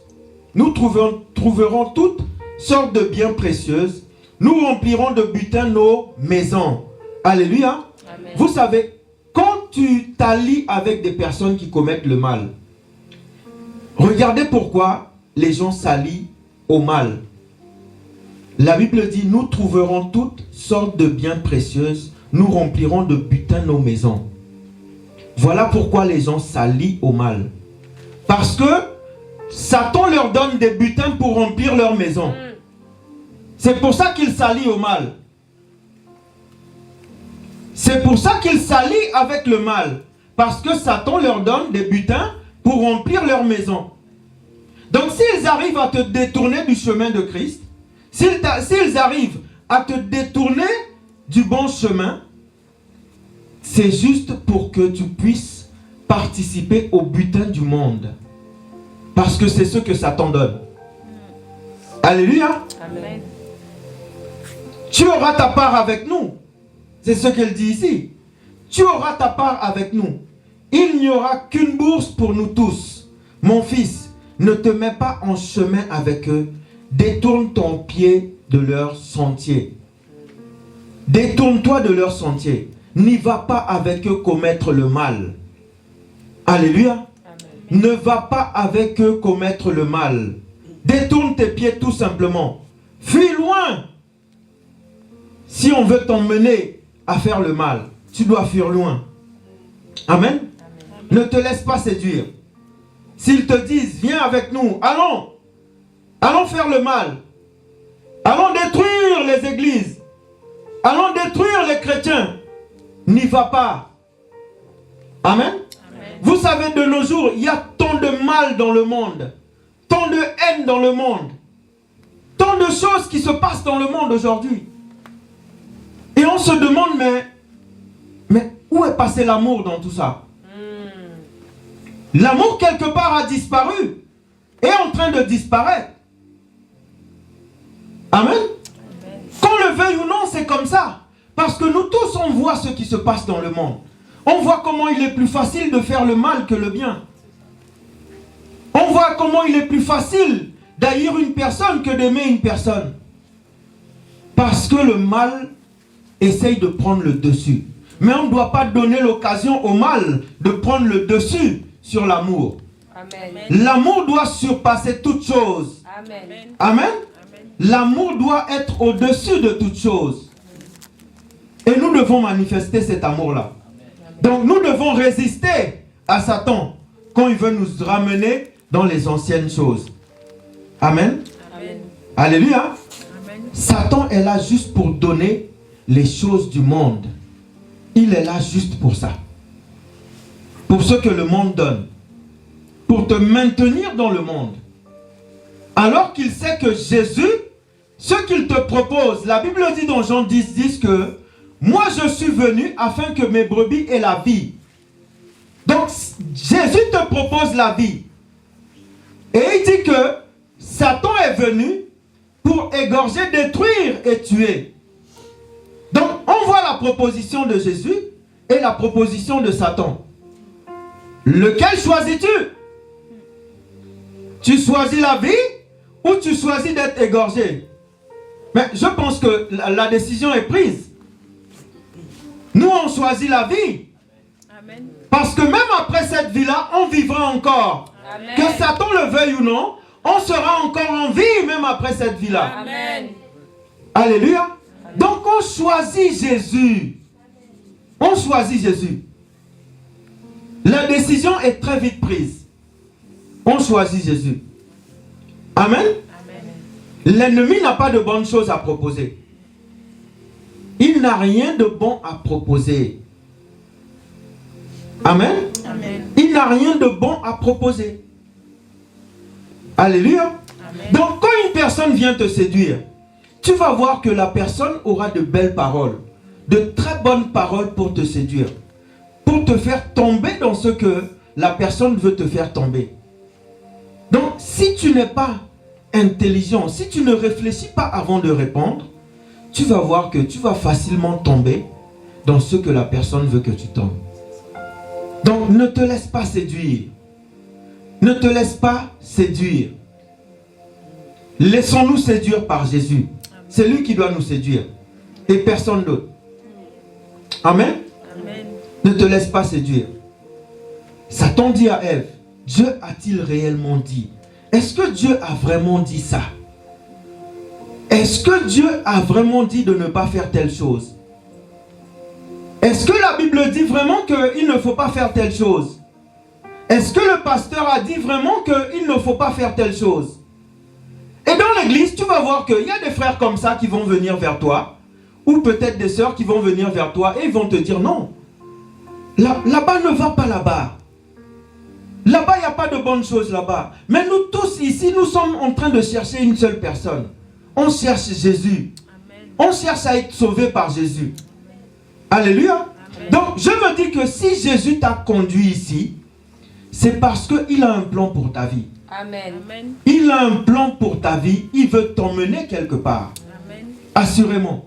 sortes de biens précieuses. Nous remplirons de butin nos maisons. Alléluia. Amen. Vous savez, quand tu t'allies avec des personnes qui commettent le mal, regardez pourquoi les gens s'allient au mal. La Bible dit, nous trouverons toutes sortes de biens précieuses. Nous remplirons de butin nos maisons. Voilà pourquoi les gens s'allient au mal. Parce que Satan leur donne des butins pour remplir leur maison. C'est pour ça qu'ils s'allient au mal. C'est pour ça qu'ils s'allient avec le mal. Parce que Satan leur donne des butins pour remplir leur maison. Donc s'ils arrivent à te détourner du chemin de Christ, s'ils arrivent à te détourner du bon chemin, c'est juste pour que tu puisses participer au butin du monde. Parce que c'est ce que Satan donne. Alléluia. Amen. Tu auras ta part avec nous. C'est ce qu'elle dit ici. Tu auras ta part avec nous. Il n'y aura qu'une bourse pour nous tous. Mon fils, ne te mets pas en chemin avec eux. Détourne ton pied de leur sentier. Détourne-toi de leur sentier. N'y va pas avec eux commettre le mal. Alléluia. Amen. Ne va pas avec eux commettre le mal. Détourne tes pieds tout simplement. Fuis loin. Si on veut t'emmener à faire le mal, tu dois fuir loin. Amen. Amen. Ne te laisse pas séduire. S'ils te disent, viens avec nous, allons. Allons faire le mal. Allons détruire les églises. Allons détruire les chrétiens. N'y va pas. Amen. Amen. Vous savez, de nos jours, il y a tant de mal dans le monde. Tant de haine dans le monde. Tant de choses qui se passent dans le monde aujourd'hui. Et on se demande, mais où est passé l'amour dans tout ça? L'amour quelque part a disparu. Est en train de disparaître. Amen. Amen. Qu'on le veuille ou non, c'est comme ça. Parce que nous tous, on voit ce qui se passe dans le monde. On voit comment il est plus facile de faire le mal que le bien. On voit comment il est plus facile d'haïr une personne que d'aimer une personne. Parce que le mal essaye de prendre le dessus. Mais on ne doit pas donner l'occasion au mal de prendre le dessus sur l'amour. L'amour doit surpasser toute chose. Amen. Amen. L'amour doit être au-dessus de toute chose. Et nous devons manifester cet amour-là. Donc nous devons résister à Satan quand il veut nous ramener dans les anciennes choses. Amen. Amen. Alléluia. Amen. Satan est là juste pour donner les choses du monde. Il est là juste pour ça. Pour ce que le monde donne. Pour te maintenir dans le monde. Alors qu'il sait que Jésus, ce qu'il te propose, la Bible dit dans Jean 10, 10 que moi je suis venu afin que mes brebis aient la vie. Donc Jésus te propose la vie. Et il dit que Satan est venu pour égorger, détruire et tuer. Donc on voit la proposition de Jésus et la proposition de Satan. Lequel choisis-tu? Tu choisis la vie ou tu choisis d'être égorgé? Mais je pense que la décision est prise. Nous on choisit la vie. Amen. Parce que même après cette vie-là, on vivra encore. Amen. Que Satan le veuille ou non, on sera encore en vie même après cette vie-là. Amen. Alléluia. Amen. Donc on choisit Jésus. On choisit Jésus. La décision est très vite prise. On choisit Jésus. Amen. L'ennemi n'a pas de bonnes choses à proposer. Il n'a rien de bon à proposer. Amen. Amen. Il n'a rien de bon à proposer. Alléluia. Amen. Donc quand une personne vient te séduire, tu vas voir que la personne aura de belles paroles, de très bonnes paroles pour te séduire, pour te faire tomber dans ce que la personne veut te faire tomber. Donc si tu n'es pas intelligent, si tu ne réfléchis pas avant de répondre, tu vas voir que tu vas facilement tomber dans ce que la personne veut que tu tombes. Donc ne te laisse pas séduire. Ne te laisse pas séduire. Laissons-nous séduire par Jésus. C'est lui qui doit nous séduire et personne d'autre. Amen. Amen. Ne te laisse pas séduire. Satan dit à Ève, Dieu a-t-il réellement dit? Est-ce que Dieu a vraiment dit ça? Est-ce que Dieu a vraiment dit de ne pas faire telle chose? Est-ce que la Bible dit vraiment qu'il ne faut pas faire telle chose? Est-ce que le pasteur a dit vraiment qu'il ne faut pas faire telle chose? Et dans l'église, tu vas voir qu'il y a des frères comme ça qui vont venir vers toi, ou peut-être des sœurs qui vont venir vers toi et ils vont te dire non. Là-bas, ne va pas là-bas. Là-bas, il n'y a pas de bonnes choses là-bas. Mais nous tous ici, nous sommes en train de chercher une seule personne. On cherche Jésus. Amen. On cherche à être sauvé par Jésus. Amen. Alléluia. Amen. Donc, je me dis que si Jésus t'a conduit ici, c'est parce qu'il a un plan pour ta vie. Amen. Il a un plan pour ta vie. Il veut t'emmener quelque part. Amen. Assurément.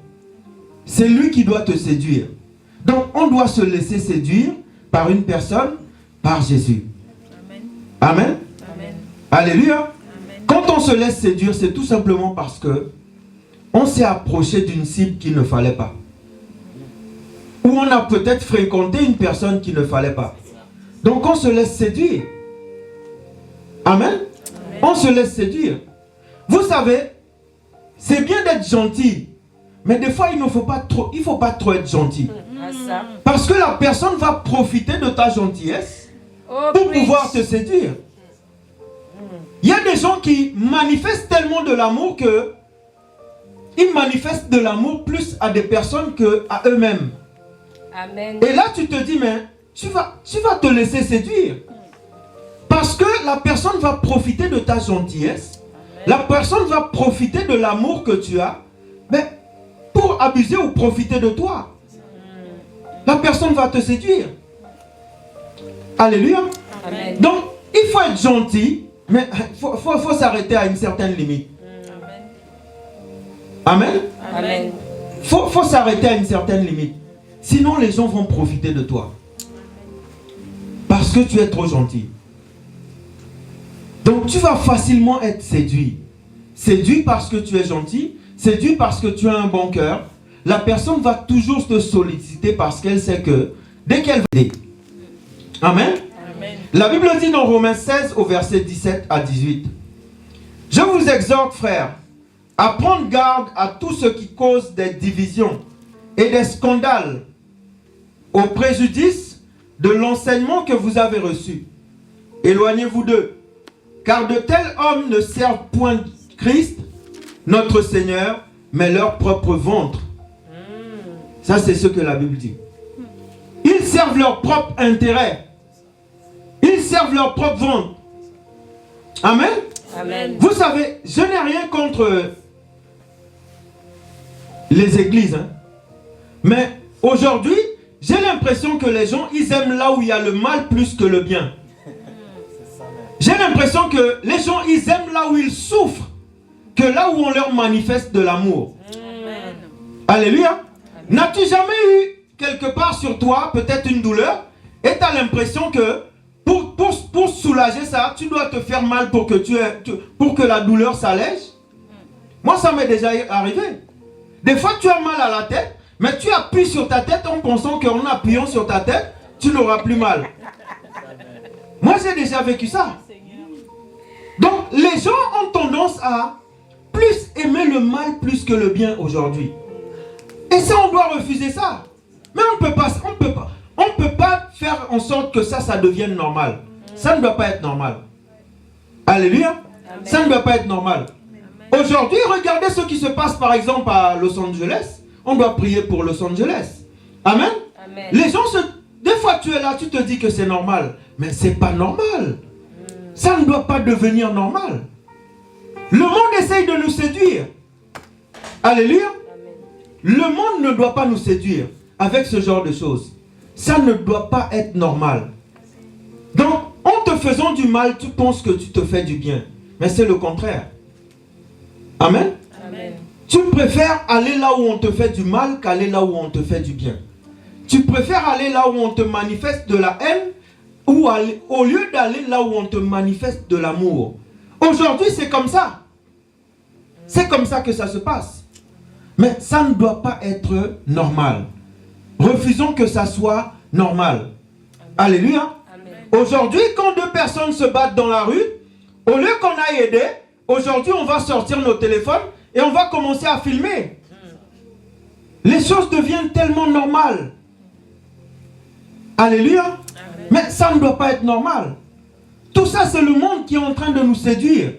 C'est lui qui doit te séduire. Donc, on doit se laisser séduire par une personne, par Jésus. Amen. Amen. Alléluia. Amen. Quand on se laisse séduire, c'est tout simplement parce que on s'est approché d'une cible qu'il ne fallait pas. Ou on a peut-être fréquenté une personne qu'il ne fallait pas. Donc on se laisse séduire. Amen. Amen. On se laisse séduire. Vous savez, c'est bien d'être gentil. Mais des fois, il ne faut pas trop être gentil. Parce que la personne va profiter de ta gentillesse pour pouvoir te séduire. Il y a des gens qui manifestent tellement de l'amour que ils manifestent de l'amour plus à des personnes qu'à eux-mêmes. Amen. Et là, tu te dis, mais tu vas te laisser séduire. Parce que la personne va profiter de ta gentillesse. Amen. La personne va profiter de l'amour que tu as, mais pour abuser ou profiter de toi. La personne va te séduire. Alléluia. Amen. Donc, il faut être gentil, mais il faut s'arrêter à une certaine limite. Amen. Amen. Faut s'arrêter à une certaine limite. Sinon, les gens vont profiter de toi. Parce que tu es trop gentil. Donc, tu vas facilement être séduit. Séduit parce que tu es gentil. Séduit parce que tu as un bon cœur. La personne va toujours te solliciter parce qu'elle sait que dès qu'elle va aider. Amen. Amen. La Bible dit dans Romains 16 au verset 17 à 18. Je vous exhorte, frères, à prendre garde à tout ce qui cause des divisions et des scandales au préjudice de l'enseignement que vous avez reçu. Éloignez-vous d'eux, car de tels hommes ne servent point Christ, notre Seigneur, mais leur propre ventre. Ça, c'est ce que la Bible dit. Ils servent leur propre intérêt. Ils servent leur propre ventre. Amen. Amen. Vous savez, je n'ai rien contre les églises. Hein. Mais aujourd'hui, j'ai l'impression que les gens, ils aiment là où il y a le mal plus que le bien. J'ai l'impression que les gens, ils aiment là où ils souffrent que là où on leur manifeste de l'amour. Alléluia. N'as-tu jamais eu quelque part sur toi peut-être une douleur et tu as l'impression que pour soulager ça, tu dois te faire mal pour que la douleur s'allège? Moi, ça m'est déjà arrivé. Des fois, tu as mal à la tête, mais tu appuies sur ta tête en pensant qu'en appuyant sur ta tête, tu n'auras plus mal. Moi, j'ai déjà vécu ça. Donc, les gens ont tendance à plus aimer le mal plus que le bien aujourd'hui. Et ça, on doit refuser ça. Mais on ne peut pas faire en sorte que ça devienne normal. Ça ne doit pas être normal. Alléluia. Amen. Ça ne doit pas être normal. Aujourd'hui, regardez ce qui se passe par exemple à Los Angeles. On doit prier pour Los Angeles. Amen. Amen. Les gens des fois tu es là, tu te dis que c'est normal. Mais c'est pas normal. Ça ne doit pas devenir normal. Le monde essaye de nous séduire. Alléluia. Le monde ne doit pas nous séduire avec ce genre de choses. Ça ne doit pas être normal. Donc, en te faisant du mal, tu penses que tu te fais du bien. Mais c'est le contraire. Amen. Amen. Tu préfères aller là où on te fait du mal qu'aller là où on te fait du bien. Tu préfères aller là où on te manifeste de la haine ou au lieu d'aller là où on te manifeste de l'amour. Aujourd'hui, c'est comme ça. C'est comme ça que ça se passe. Mais ça ne doit pas être normal. Refusons que ça soit normal. Alléluia. Aujourd'hui, quand deux personnes se battent dans la rue, au lieu qu'on aille aider, aujourd'hui, on va sortir nos téléphones et on va commencer à filmer. Les choses deviennent tellement normales. Alléluia. Mais ça ne doit pas être normal. Tout ça, c'est le monde qui est en train de nous séduire.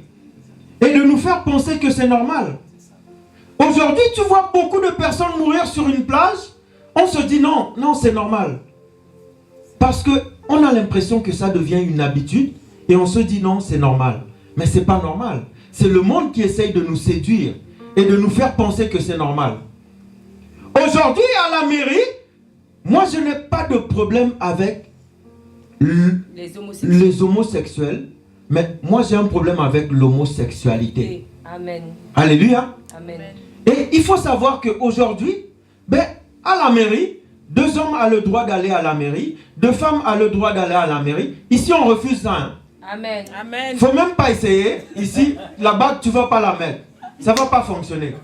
et de nous faire penser que c'est normal. Aujourd'hui, tu vois beaucoup de personnes mourir sur une plage, on se dit non, non, c'est normal. Parce qu'on a l'impression que ça devient une habitude et on se dit non, c'est normal. Mais ce n'est pas normal. C'est le monde qui essaye de nous séduire et de nous faire penser que c'est normal. Aujourd'hui, à la mairie, moi, je n'ai pas de problème avec les homosexuels, mais moi, j'ai un problème avec l'homosexualité. Amen. Alléluia. Amen. Et il faut savoir qu'aujourd'hui, à la mairie, 2 hommes ont le droit d'aller à la mairie, 2 femmes ont le droit d'aller à la mairie. Ici, on refuse ça. Hein. Amen. Amen. Faut même pas essayer. Ici, la bague, tu ne vas pas la mettre. Ça ne va pas fonctionner.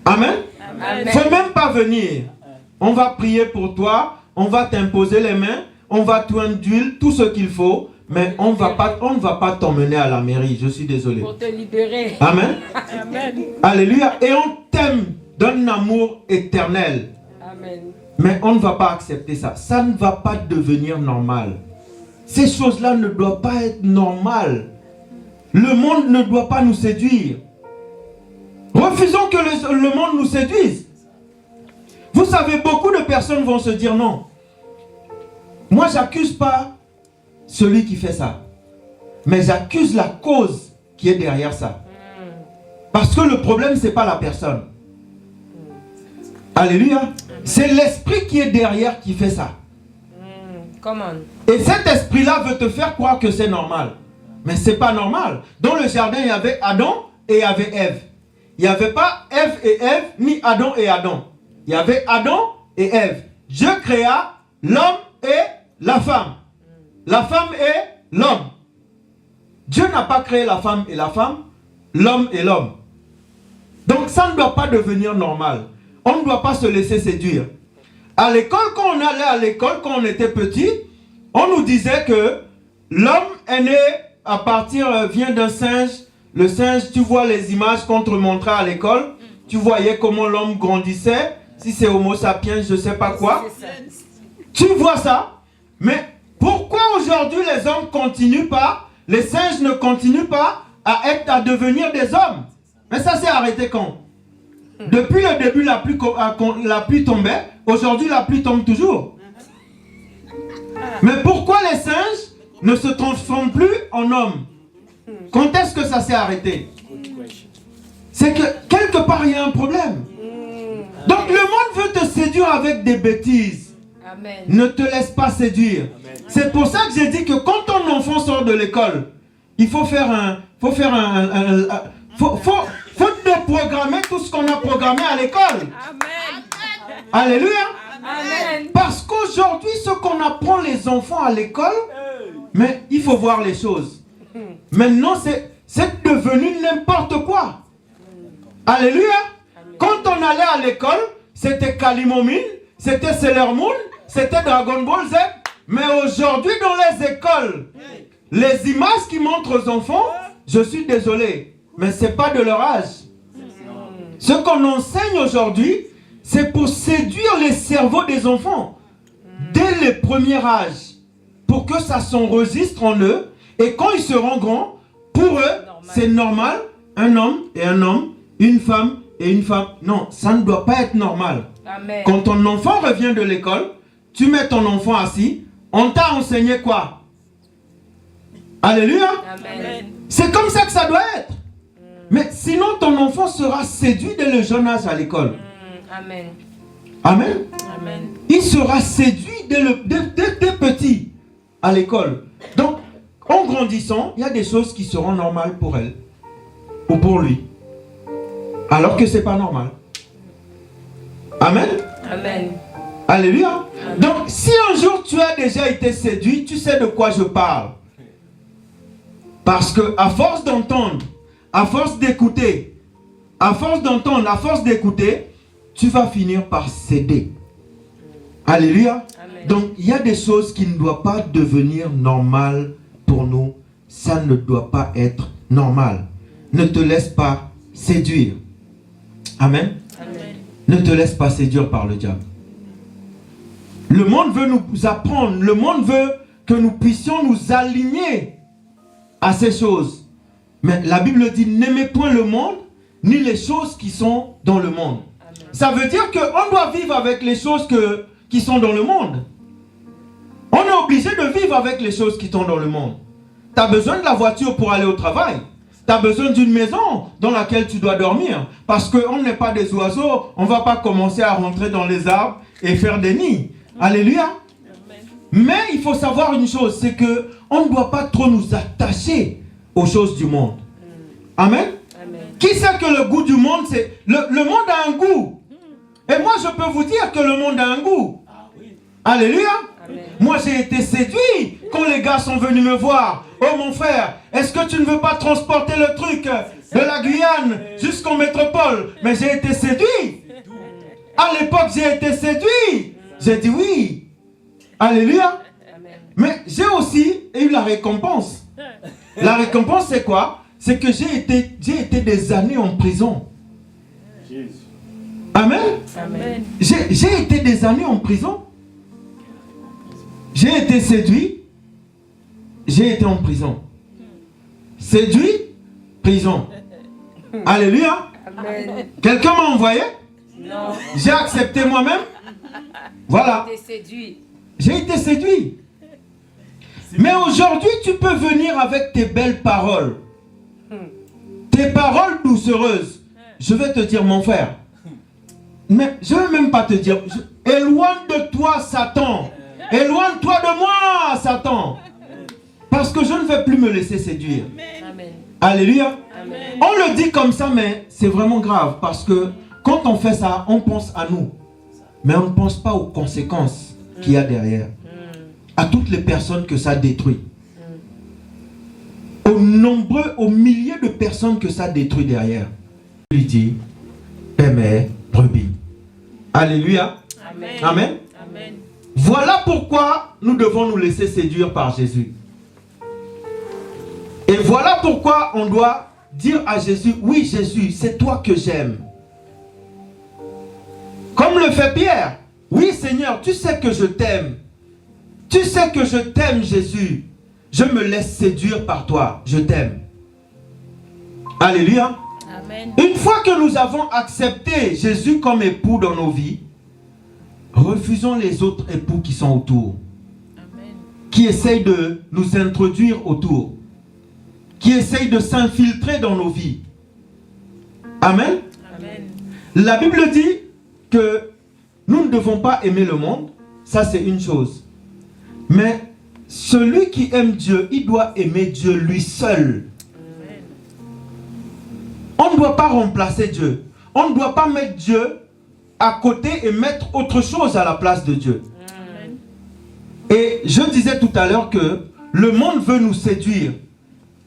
Amen. Amen. Faut même pas venir. On va prier pour toi, on va t'imposer les mains, on va t'oindre d'huile, tout ce qu'il faut, mais on ne va pas t'emmener à la mairie. Je suis désolé. Pour te libérer. Amen. Amen. Alléluia. Et on t'aime d'un amour éternel. Amen. Mais on ne va pas accepter ça. Ça ne va pas devenir normal. Ces choses-là ne doivent pas être normales. Le monde ne doit pas nous séduire. Refusons que le monde nous séduise. Vous savez, beaucoup de personnes vont se dire non. Moi, j'accuse pas celui qui fait ça. Mais j'accuse la cause qui est derrière ça. Parce que le problème, ce n'est pas la personne. Alléluia. C'est l'esprit qui est derrière qui fait ça. Comment? Et cet esprit-là veut te faire croire que c'est normal. Mais ce n'est pas normal. Dans le jardin, il y avait Adam et il y avait Ève. Il n'y avait pas Ève et Ève, ni Adam et Adam. Il y avait Adam et Ève. Dieu créa l'homme et la femme. La femme et l'homme. Dieu n'a pas créé la femme et la femme, l'homme et l'homme. Donc ça ne doit pas devenir normal. On ne doit pas se laisser séduire. À l'école, quand on allait à l'école, quand on était petit, on nous disait que l'homme est né à partir, vient d'un singe. Le singe, tu vois les images qu'on te montrait à l'école. Tu voyais comment l'homme grandissait. Si c'est Homo sapiens, je ne sais pas quoi. Tu vois ça. Mais pourquoi aujourd'hui les hommes continuent pas, les singes ne continuent pas à devenir des hommes? Mais ça s'est arrêté quand? Depuis le début, la pluie tombait. Aujourd'hui, la pluie tombe toujours. Mais pourquoi les singes ne se transforment plus en hommes? Quand est-ce que ça s'est arrêté? C'est que quelque part, il y a un problème. Donc le monde veut te séduire avec des bêtises. Amen. Ne te laisse pas séduire. C'est pour ça que j'ai dit que quand ton enfant sort de l'école, il faut déprogrammer tout ce qu'on a programmé à l'école. Amen. Alléluia. Amen. Parce qu'aujourd'hui, ce qu'on apprend les enfants à l'école, mais il faut voir les choses. Maintenant, c'est devenu n'importe quoi. Alléluia. Quand on allait à l'école, c'était Kalimomine, c'était Sailor Moon, c'était Dragon Ball Z. Mais aujourd'hui, dans les écoles, les images qui montrent aux enfants, je suis désolé, mais ce n'est pas de leur âge. Ce qu'on enseigne aujourd'hui, c'est pour séduire les cerveaux des enfants dès le premier âge, pour que ça s'enregistre en eux, et quand ils seront grands, pour eux, c'est normal, un homme et un homme, une femme et une femme. Non, ça ne doit pas être normal. Amen. Quand ton enfant revient de l'école, tu mets ton enfant assis, on t'a enseigné quoi? Alléluia. Amen. C'est comme ça que ça doit être. Mais sinon, ton enfant sera séduit dès le jeune âge à l'école. Amen. Amen. Amen. Il sera séduit dès petit à l'école. Donc, en grandissant, il y a des choses qui seront normales pour elle ou pour lui. Alors que ce n'est pas normal. Amen. Amen. Alléluia. Donc, si un jour tu as déjà été séduit, tu sais de quoi je parle. Parce que à force d'entendre, à force d'écouter, à force d'entendre, à force d'écouter, tu vas finir par céder. Alléluia. Amen. Donc, il y a des choses qui ne doivent pas devenir normales pour nous. Ça ne doit pas être normal. Ne te laisse pas séduire. Amen. Amen. Ne te laisse pas séduire par le diable. Le monde veut nous apprendre, le monde veut que nous puissions nous aligner à ces choses. Mais la Bible dit, n'aimez point le monde, ni les choses qui sont dans le monde. Amen. Ça veut dire qu'on doit vivre avec les choses qui sont dans le monde. On est obligé de vivre avec les choses qui sont dans le monde. Tu as besoin de la voiture pour aller au travail. Tu as besoin d'une maison dans laquelle tu dois dormir. Parce qu'on n'est pas des oiseaux, on ne va pas commencer à rentrer dans les arbres et faire des nids. Alléluia. Mais il faut savoir une chose, c'est qu'on ne doit pas trop nous attacher aux choses du monde. Amen. Amen. Qui sait que le goût du monde, c'est... Le monde a un goût. Et moi, je peux vous dire que le monde a un goût. Alléluia. Amen. Moi, j'ai été séduit quand les gars sont venus me voir. Oh mon frère, est-ce que tu ne veux pas transporter le truc de la Guyane jusqu'en métropole? Mais j'ai été séduit. À l'époque, j'ai été séduit. J'ai dit oui. Alléluia. Amen. Mais j'ai aussi eu la récompense. La récompense, c'est quoi? C'est que j'ai été des années en prison. Amen. Amen. J'ai été des années en prison. J'ai été séduit. J'ai été en prison. Séduit, prison. Alléluia. Amen. Quelqu'un m'a envoyé? Non. J'ai accepté moi-même. Voilà. T'es séduit. J'ai été séduit. Mais aujourd'hui, tu peux venir avec tes belles paroles. Tes paroles doucereuses. Je vais te dire, mon frère. Mais je ne vais même pas te dire. Éloigne de toi, Satan. Éloigne-toi de moi, Satan. Parce que je ne vais plus me laisser séduire. Amen. Alléluia. Amen. On le dit comme ça, mais c'est vraiment grave. Parce que quand on fait ça, on pense à nous. Mais on ne pense pas aux conséquences qu'il y a derrière. À toutes les personnes que ça détruit. Aux milliers de personnes que ça détruit derrière. Il lui dit, paie mes brebis. Alléluia. Amen. Amen. Amen. Voilà pourquoi nous devons nous laisser séduire par Jésus. Et voilà pourquoi on doit dire à Jésus, oui Jésus, c'est toi que j'aime. Comme le fait Pierre. Oui Seigneur, tu sais que je t'aime. Tu sais que je t'aime Jésus. Je me laisse séduire par toi. Je t'aime. Alléluia. Amen. Une fois que nous avons accepté Jésus comme époux dans nos vies, refusons les autres époux qui sont autour. Amen. Qui essayent de nous introduire autour. Qui essayent de s'infiltrer dans nos vies. Amen. Amen. La Bible dit que nous ne devons pas aimer le monde. Ça c'est une chose. Mais celui qui aime Dieu, il doit aimer Dieu lui seul. On ne doit pas remplacer Dieu. On ne doit pas mettre Dieu à côté et mettre autre chose à la place de Dieu. Amen. Et je disais tout à l'heure que le monde veut nous séduire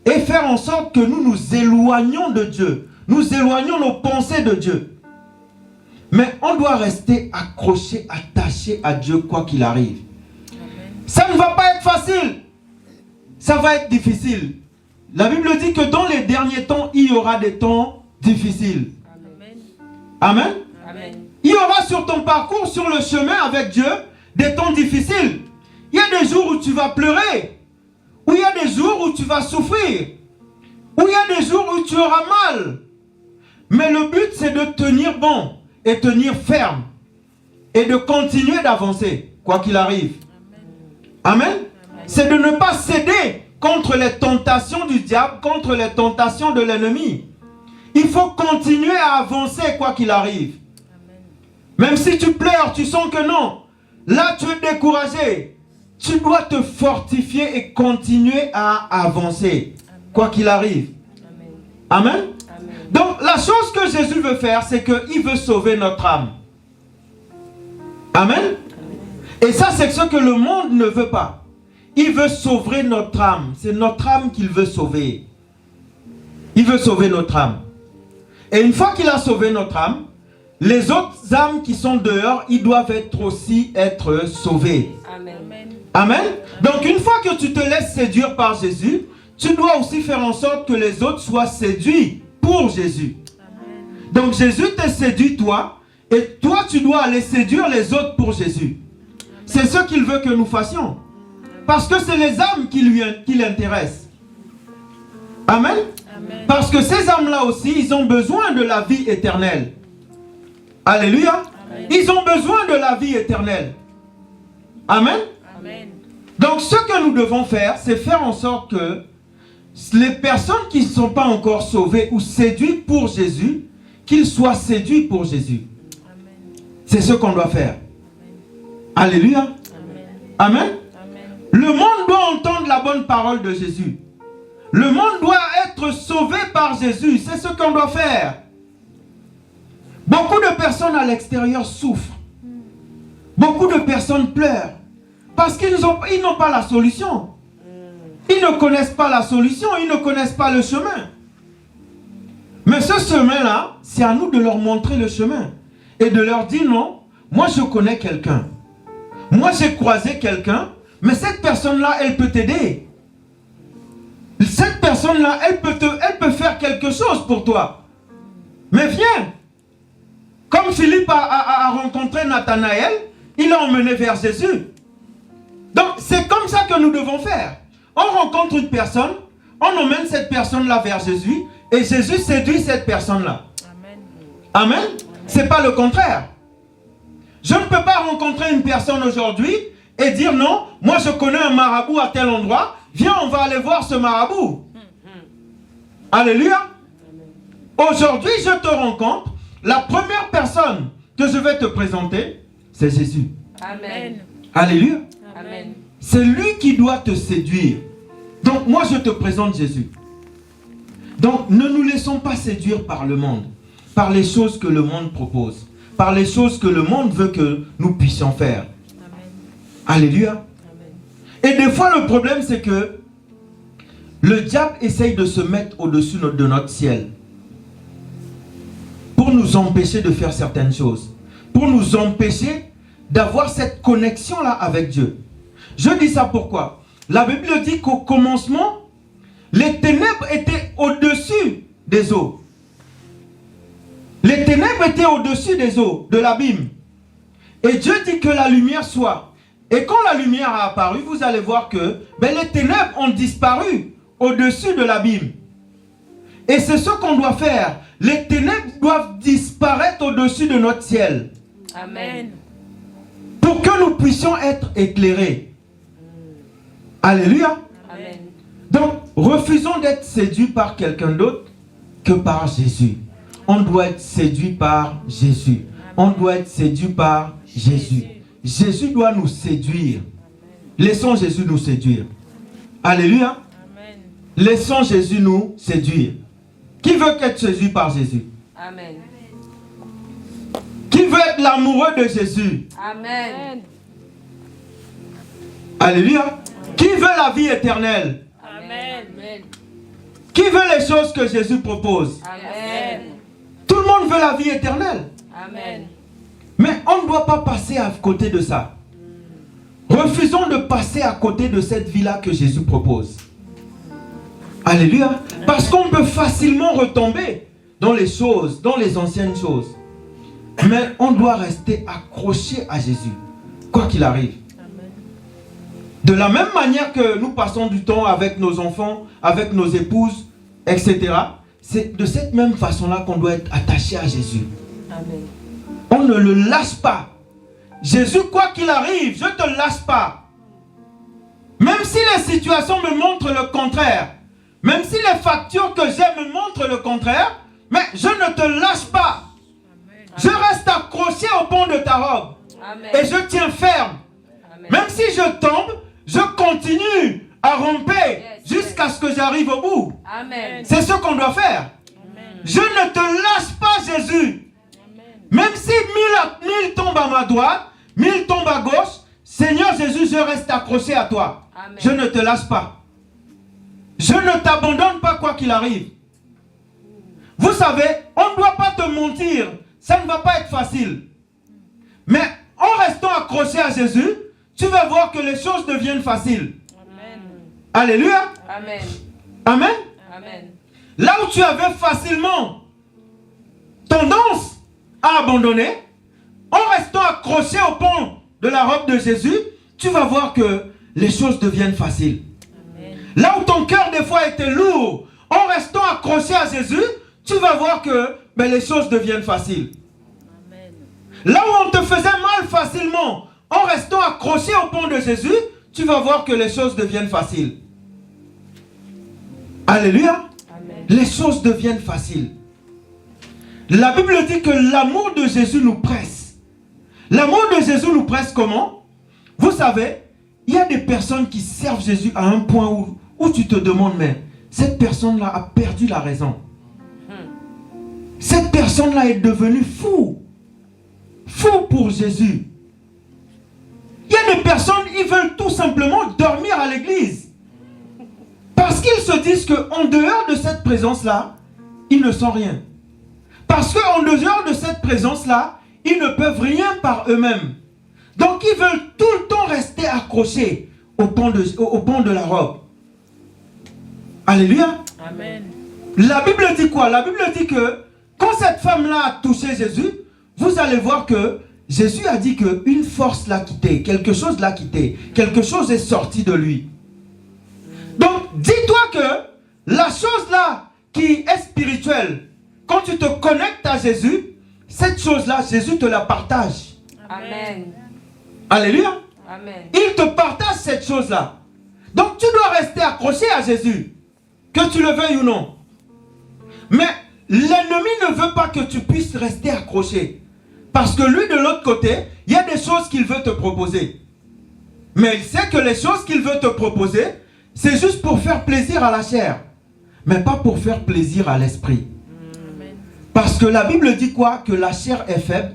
et faire en sorte que nous nous éloignions de Dieu. Nous éloignons nos pensées de Dieu. Mais on doit rester accroché, attaché à Dieu quoi qu'il arrive. Ça ne va pas être facile. Ça va être difficile. La Bible dit que dans les derniers temps, il y aura des temps difficiles. Amen. Amen. Amen. Il y aura sur ton parcours, sur le chemin avec Dieu, des temps difficiles. Il y a des jours où tu vas pleurer. Où il y a des jours où tu vas souffrir. Où il y a des jours où tu auras mal. Mais le but, c'est de tenir bon et tenir ferme. Et de continuer d'avancer, quoi qu'il arrive. Amen. C'est de ne pas céder contre les tentations du diable, contre les tentations de l'ennemi. Il faut continuer à avancer quoi qu'il arrive. Même si tu pleures, tu sens que non. Là, tu es découragé. Tu dois te fortifier et continuer à avancer quoi qu'il arrive. Amen. Amen. Donc, la chose que Jésus veut faire, c'est qu'il veut sauver notre âme. Amen. Et ça, c'est ce que le monde ne veut pas. Il veut sauver notre âme. C'est notre âme qu'il veut sauver. Il veut sauver notre âme. Et une fois qu'il a sauvé notre âme, les autres âmes qui sont dehors, ils doivent aussi être sauvées. Amen. Amen. Donc une fois que tu te laisses séduire par Jésus, tu dois aussi faire en sorte que les autres soient séduits pour Jésus. Donc Jésus te séduit toi, et toi tu dois aller séduire les autres pour Jésus. C'est ce qu'il veut que nous fassions. Parce que c'est les âmes qui l'intéressent. Amen. Parce que ces âmes-là aussi, ils ont besoin de la vie éternelle. Alléluia. Ils ont besoin de la vie éternelle. Amen. Amen. Donc ce que nous devons faire, c'est faire en sorte que les personnes qui ne sont pas encore sauvées ou séduites pour Jésus, qu'ils soient séduits pour Jésus. C'est ce qu'on doit faire. Alléluia. Amen. Amen. Le monde doit entendre la bonne parole de Jésus. Le monde doit être sauvé par Jésus. C'est ce qu'on doit faire. Beaucoup de personnes à l'extérieur souffrent. Beaucoup de personnes pleurent. Parce qu'ils n'ont pas la solution. Ils ne connaissent pas la solution. Ils ne connaissent pas le chemin. Mais ce chemin-là, c'est à nous de leur montrer le chemin. Et de leur dire non, moi je connais quelqu'un. Moi j'ai croisé quelqu'un. Mais cette personne-là, elle peut t'aider. Cette personne-là, elle peut faire quelque chose pour toi. Mais viens. Comme Philippe a rencontré Nathanaël, il l'a emmené vers Jésus. Donc, c'est comme ça que nous devons faire. On rencontre une personne, on emmène cette personne-là vers Jésus, et Jésus séduit cette personne-là. Amen. Amen. C'est pas le contraire. Je ne peux pas rencontrer une personne aujourd'hui et dire non, moi je connais un marabout à tel endroit, viens on va aller voir ce marabout. Alléluia. Aujourd'hui je te rencontre, la première personne que je vais te présenter, c'est Jésus. Amen. Alléluia. Amen. C'est lui qui doit te séduire. Donc moi je te présente Jésus. Donc ne nous laissons pas séduire par le monde, par les choses que le monde propose, par les choses que le monde veut que nous puissions faire. Alléluia. Et des fois, le problème, c'est que le diable essaye de se mettre au-dessus de notre ciel pour nous empêcher de faire certaines choses, pour nous empêcher d'avoir cette connexion-là avec Dieu. Je dis ça pourquoi? La Bible dit qu'au commencement, les ténèbres étaient au-dessus des eaux. Les ténèbres étaient au-dessus des eaux, de l'abîme. Et Dieu dit que la lumière soit. Et quand la lumière a apparu, vous allez voir que les ténèbres ont disparu au-dessus de l'abîme. Et c'est ce qu'on doit faire. Les ténèbres doivent disparaître au-dessus de notre ciel. Amen. Pour que nous puissions être éclairés. Alléluia. Amen. Donc, refusons d'être séduits par quelqu'un d'autre que par Jésus. On doit être séduit par Jésus. On doit être séduit par Jésus. Jésus doit nous séduire. Laissons Jésus nous séduire. Alléluia. Amen. Laissons Jésus nous séduire. Qui veut être séduit par Jésus? Amen. Qui veut être l'amoureux de Jésus? Amen. Alléluia. Qui veut la vie éternelle? Amen. Qui veut les choses que Jésus propose? Amen. Tout le monde veut la vie éternelle. Amen. Mais on ne doit pas passer à côté de ça. Refusons de passer à côté de cette vie-là que Jésus propose. Alléluia. Parce qu'on peut facilement retomber dans les choses, dans les anciennes choses. Mais on doit rester accroché à Jésus, quoi qu'il arrive. De la même manière que nous passons du temps avec nos enfants, avec nos épouses, etc. C'est de cette même façon-là qu'on doit être attaché à Jésus. Amen. On ne le lâche pas. Jésus, quoi qu'il arrive, je ne te lâche pas. Même si les situations me montrent le contraire, même si les factures que j'ai me montrent le contraire, mais je ne te lâche pas. Amen. Je reste accroché au pont de ta robe. Amen. Et je tiens ferme. Amen. Même si je tombe, je continue à ramper jusqu'à ce que j'arrive au bout. C'est ce qu'on doit faire. Amen. Je ne te lâche pas, Jésus. Même si 1000 tombent à ma droite, 1000 tombent à gauche, Seigneur Jésus, je reste accroché à toi. Amen. Je ne te lâche pas. Je ne t'abandonne pas quoi qu'il arrive. Vous savez, on ne doit pas te mentir. Ça ne va pas être facile. Mais en restant accroché à Jésus, tu vas voir que les choses deviennent faciles. Amen. Alléluia. Amen. Amen. Amen. Là où tu avais facilement tendance à abandonner, en restant accroché au pont de la robe de Jésus, tu vas voir que les choses deviennent faciles. Amen. Là où ton cœur des fois était lourd, en restant accroché à Jésus, tu vas voir que les choses deviennent faciles. Amen. Là où on te faisait mal facilement, en restant accroché au pont de Jésus, tu vas voir que les choses deviennent faciles. Alléluia. Amen. Les choses deviennent faciles. La Bible dit que l'amour de Jésus nous presse. L'amour de Jésus nous presse comment? Vous savez, il y a des personnes qui servent Jésus à un point où tu te demandes, mais cette personne-là a perdu la raison. Cette personne-là est devenue fou. Fou pour Jésus. Il y a des personnes, ils veulent tout simplement dormir à l'église. Parce qu'ils se disent qu'en dehors de cette présence-là, ils ne sont rien. Parce qu'en dehors de cette présence-là, ils ne peuvent rien par eux-mêmes. Donc ils veulent tout le temps rester accrochés au pont de la robe. Alléluia. Amen. La Bible dit quoi? La Bible dit que quand cette femme-là a touché Jésus, vous allez voir que Jésus a dit qu'une force l'a quitté, quelque chose l'a quitté, quelque chose est sorti de lui. Donc, dis-toi que la chose-là qui est spirituelle, quand tu te connectes à Jésus, cette chose-là, Jésus te la partage. Amen. Alléluia. Amen. Il te partage cette chose-là. Donc, tu dois rester accroché à Jésus, que tu le veuilles ou non. Mais l'ennemi ne veut pas que tu puisses rester accroché. Parce que lui, de l'autre côté, il y a des choses qu'il veut te proposer. Mais il sait que les choses qu'il veut te proposer, c'est juste pour faire plaisir à la chair. Mais pas pour faire plaisir à l'esprit. Parce que la Bible dit quoi? Que la chair est faible,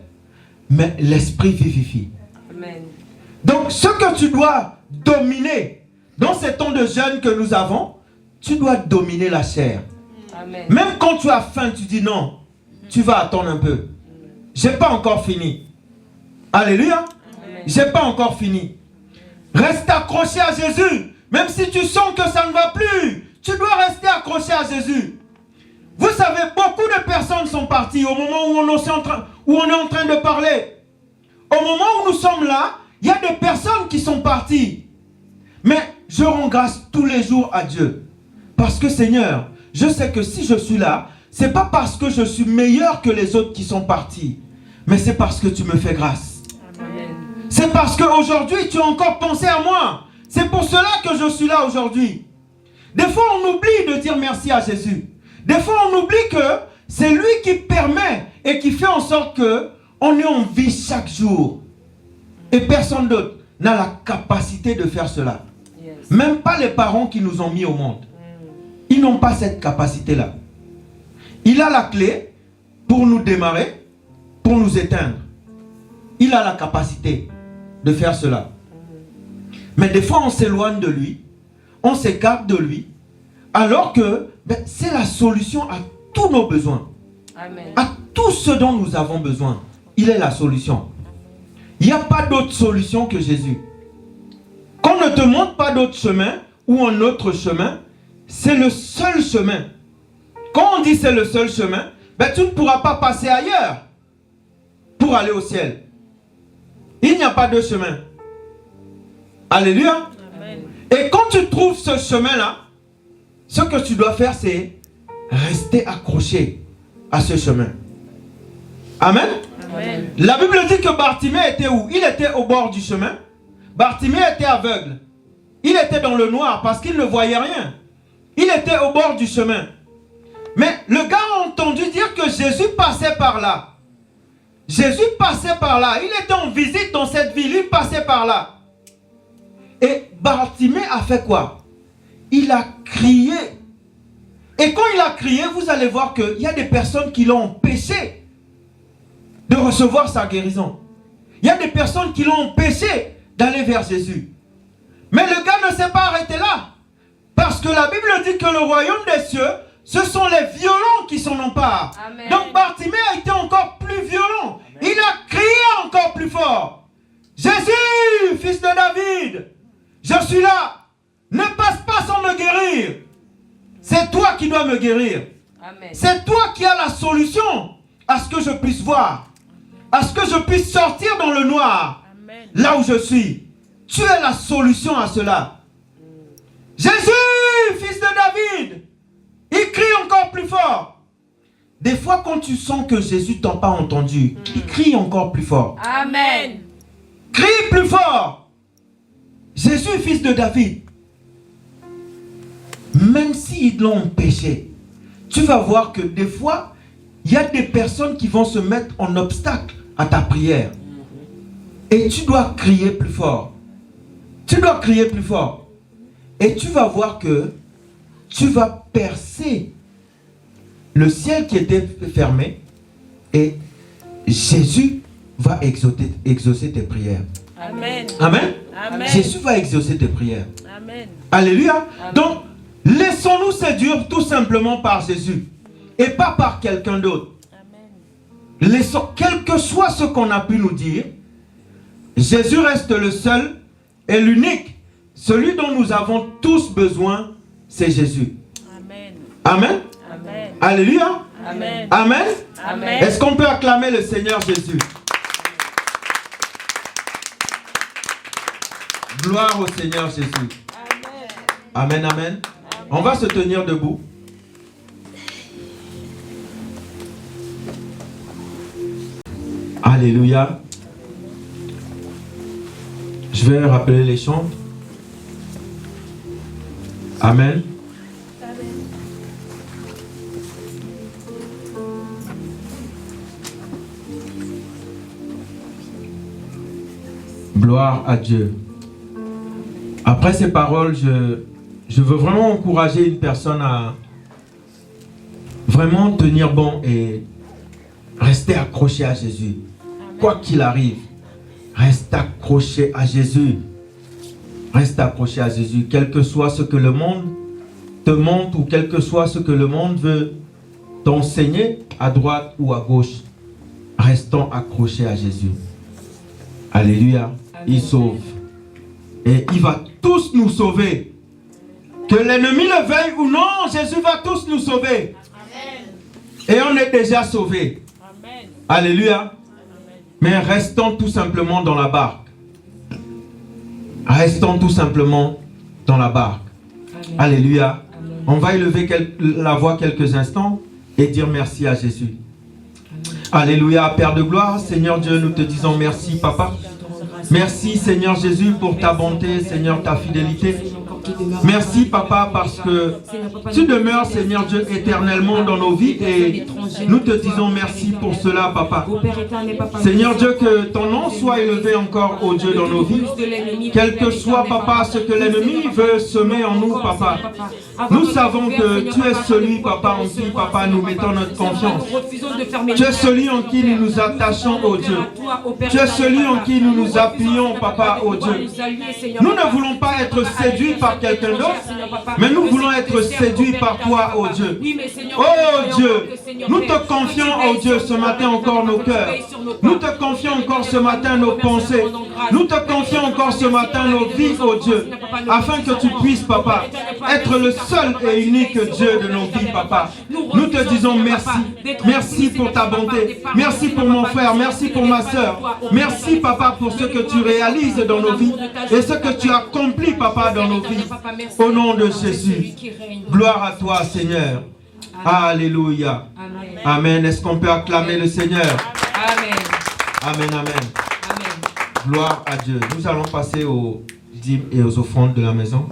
mais l'esprit vivifie. Amen. Donc, ce que tu dois dominer dans ces temps de jeûne que nous avons, tu dois dominer la chair. Amen. Même quand tu as faim, tu dis non, tu vas attendre un peu. J'ai pas encore fini. Alléluia. J'ai pas encore fini. Reste accroché à Jésus. Même si tu sens que ça ne va plus, tu dois rester accroché à Jésus. Vous savez, beaucoup de personnes sont parties au moment où on est en train de parler. Au moment où nous sommes là, il y a des personnes qui sont parties. Mais je rends grâce tous les jours à Dieu. Parce que Seigneur, je sais que si je suis là, ce n'est pas parce que je suis meilleur que les autres qui sont partis. Mais c'est parce que tu me fais grâce. Amen. C'est parce qu'aujourd'hui, tu as encore pensé à moi. C'est pour cela que je suis là aujourd'hui. Des fois, on oublie de dire merci à Jésus. Des fois, on oublie que c'est lui qui permet et qui fait en sorte qu'on est en vie chaque jour. Et personne d'autre n'a la capacité de faire cela. Yes. Même pas les parents qui nous ont mis au monde. Ils n'ont pas cette capacité-là. Il a la clé pour nous démarrer, pour nous éteindre. Il a la capacité de faire cela. Mais des fois, on s'éloigne de lui, on s'écarte de lui, alors que c'est la solution à tous nos besoins. Amen. À tout ce dont nous avons besoin. Il est la solution. Il n'y a pas d'autre solution que Jésus. Qu'on ne te montre pas d'autre chemin ou un autre chemin, c'est le seul chemin. Quand on dit c'est le seul chemin, tu ne pourras pas passer ailleurs pour aller au ciel. Il n'y a pas de chemin. Alléluia. Amen. Et quand tu trouves ce chemin-là, ce que tu dois faire, c'est rester accroché à ce chemin. Amen. Amen. La Bible dit que Bartimée était où? Il était au bord du chemin. Bartimée était aveugle. Il était dans le noir parce qu'il ne voyait rien. Il était au bord du chemin. Mais le gars a entendu dire que Jésus passait par là. Jésus passait par là. Il était en visite dans cette ville. Il passait par là. Et Bartimée a fait quoi? Il a crié. Et quand il a crié, vous allez voir qu'il y a des personnes qui l'ont empêché de recevoir sa guérison. Il y a des personnes qui l'ont empêché d'aller vers Jésus. Mais le gars ne s'est pas arrêté là. Parce que la Bible dit que le royaume des cieux, ce sont les violents qui s'en emparent. Amen. Donc Bartimée a été encore plus violent. Amen. Il a crié encore plus fort. Jésus, fils de David, je suis là. Ne passe pas sans me guérir. C'est toi qui dois me guérir. C'est toi qui as la solution à ce que je puisse voir. À ce que je puisse sortir dans le noir. Amen. Là où je suis. Tu es la solution à cela. Jésus, fils de David, Il crie encore plus fort. Des fois, quand tu sens que Jésus t'a pas entendu, il crie encore plus fort. Amen. Crie plus fort. Jésus, fils de David. Même s'ils l'ont péché, tu vas voir que des fois, il y a des personnes qui vont se mettre en obstacle à ta prière. Et tu dois crier plus fort. Tu dois crier plus fort. Et tu vas voir que tu vas percer le ciel qui était fermé. Et Jésus va exaucer tes prières. Amen. Amen. Amen. Jésus va exaucer tes prières. Amen. Alléluia. Amen. Donc, laissons-nous séduire tout simplement par Jésus. Et pas par quelqu'un d'autre. Laissons, quel que soit ce qu'on a pu nous dire, Jésus reste le seul et l'unique. Celui dont nous avons tous besoin, c'est Jésus. Amen. Amen. Amen. Alléluia. Amen. Amen. Amen. Est-ce qu'on peut acclamer le Seigneur Jésus? Gloire au Seigneur Jésus. Amen, amen. On va se tenir debout. Alléluia. Je vais rappeler les chants. Amen. Gloire à Dieu. Après ces paroles, je veux vraiment encourager une personne à vraiment tenir bon et rester accroché à Jésus. Quoi qu'il arrive, reste accroché à Jésus. Reste accroché à Jésus. Quel que soit ce que le monde te montre ou quel que soit ce que le monde veut t'enseigner à droite ou à gauche, restons accrochés à Jésus. Alléluia. Il sauve. Et il va tous nous sauver. Que l'ennemi le veuille ou non, Jésus va tous nous sauver. Et on est déjà sauvés. Alléluia. Mais restons tout simplement dans la barque. Restons tout simplement dans la barque. Alléluia. On va élever la voix quelques instants et dire merci à Jésus. Alléluia, Père de gloire, Seigneur Dieu, nous te disons merci, Papa. Merci, Seigneur Jésus, pour ta bonté, Seigneur, ta fidélité. Merci, Papa, parce que tu demeures, Seigneur Dieu, éternellement dans nos vies et nous te disons merci pour cela, Papa. Seigneur Dieu, que ton nom soit élevé encore, ô Dieu, dans nos vies. Quel que soit, Papa, ce que l'ennemi veut semer en nous, Papa. Nous savons que tu es celui, Papa, en qui, Papa, nous mettons notre confiance. Tu es celui en qui nous nous attachons, ô Dieu. Tu es celui en qui nous nous appuyons, Papa, ô Dieu. Nous ne voulons pas être séduits par quelqu'un d'autre, mais nous voulons être séduits par toi, ô Dieu. Oh Dieu, nous te confions, oh Dieu, ce matin encore nos cœurs. Nous te confions encore ce matin nos pensées. Nous te confions encore ce matin nos vies, oh Dieu, afin que tu puisses, Papa, être le seul et unique Dieu de nos vies, Papa. Nous te disons merci. Merci pour ta bonté. Merci pour mon frère. Merci pour ma soeur. Merci, Papa, pour ce que tu réalises dans nos vies et ce que tu accomplis, Papa, dans nos vies. Au nom de Jésus. Gloire à toi, Seigneur. Alléluia. Amen. Est-ce qu'on peut acclamer le Seigneur? Amen. Amen, amen. Gloire à Dieu. Nous allons passer aux dîmes et aux offrandes de la maison.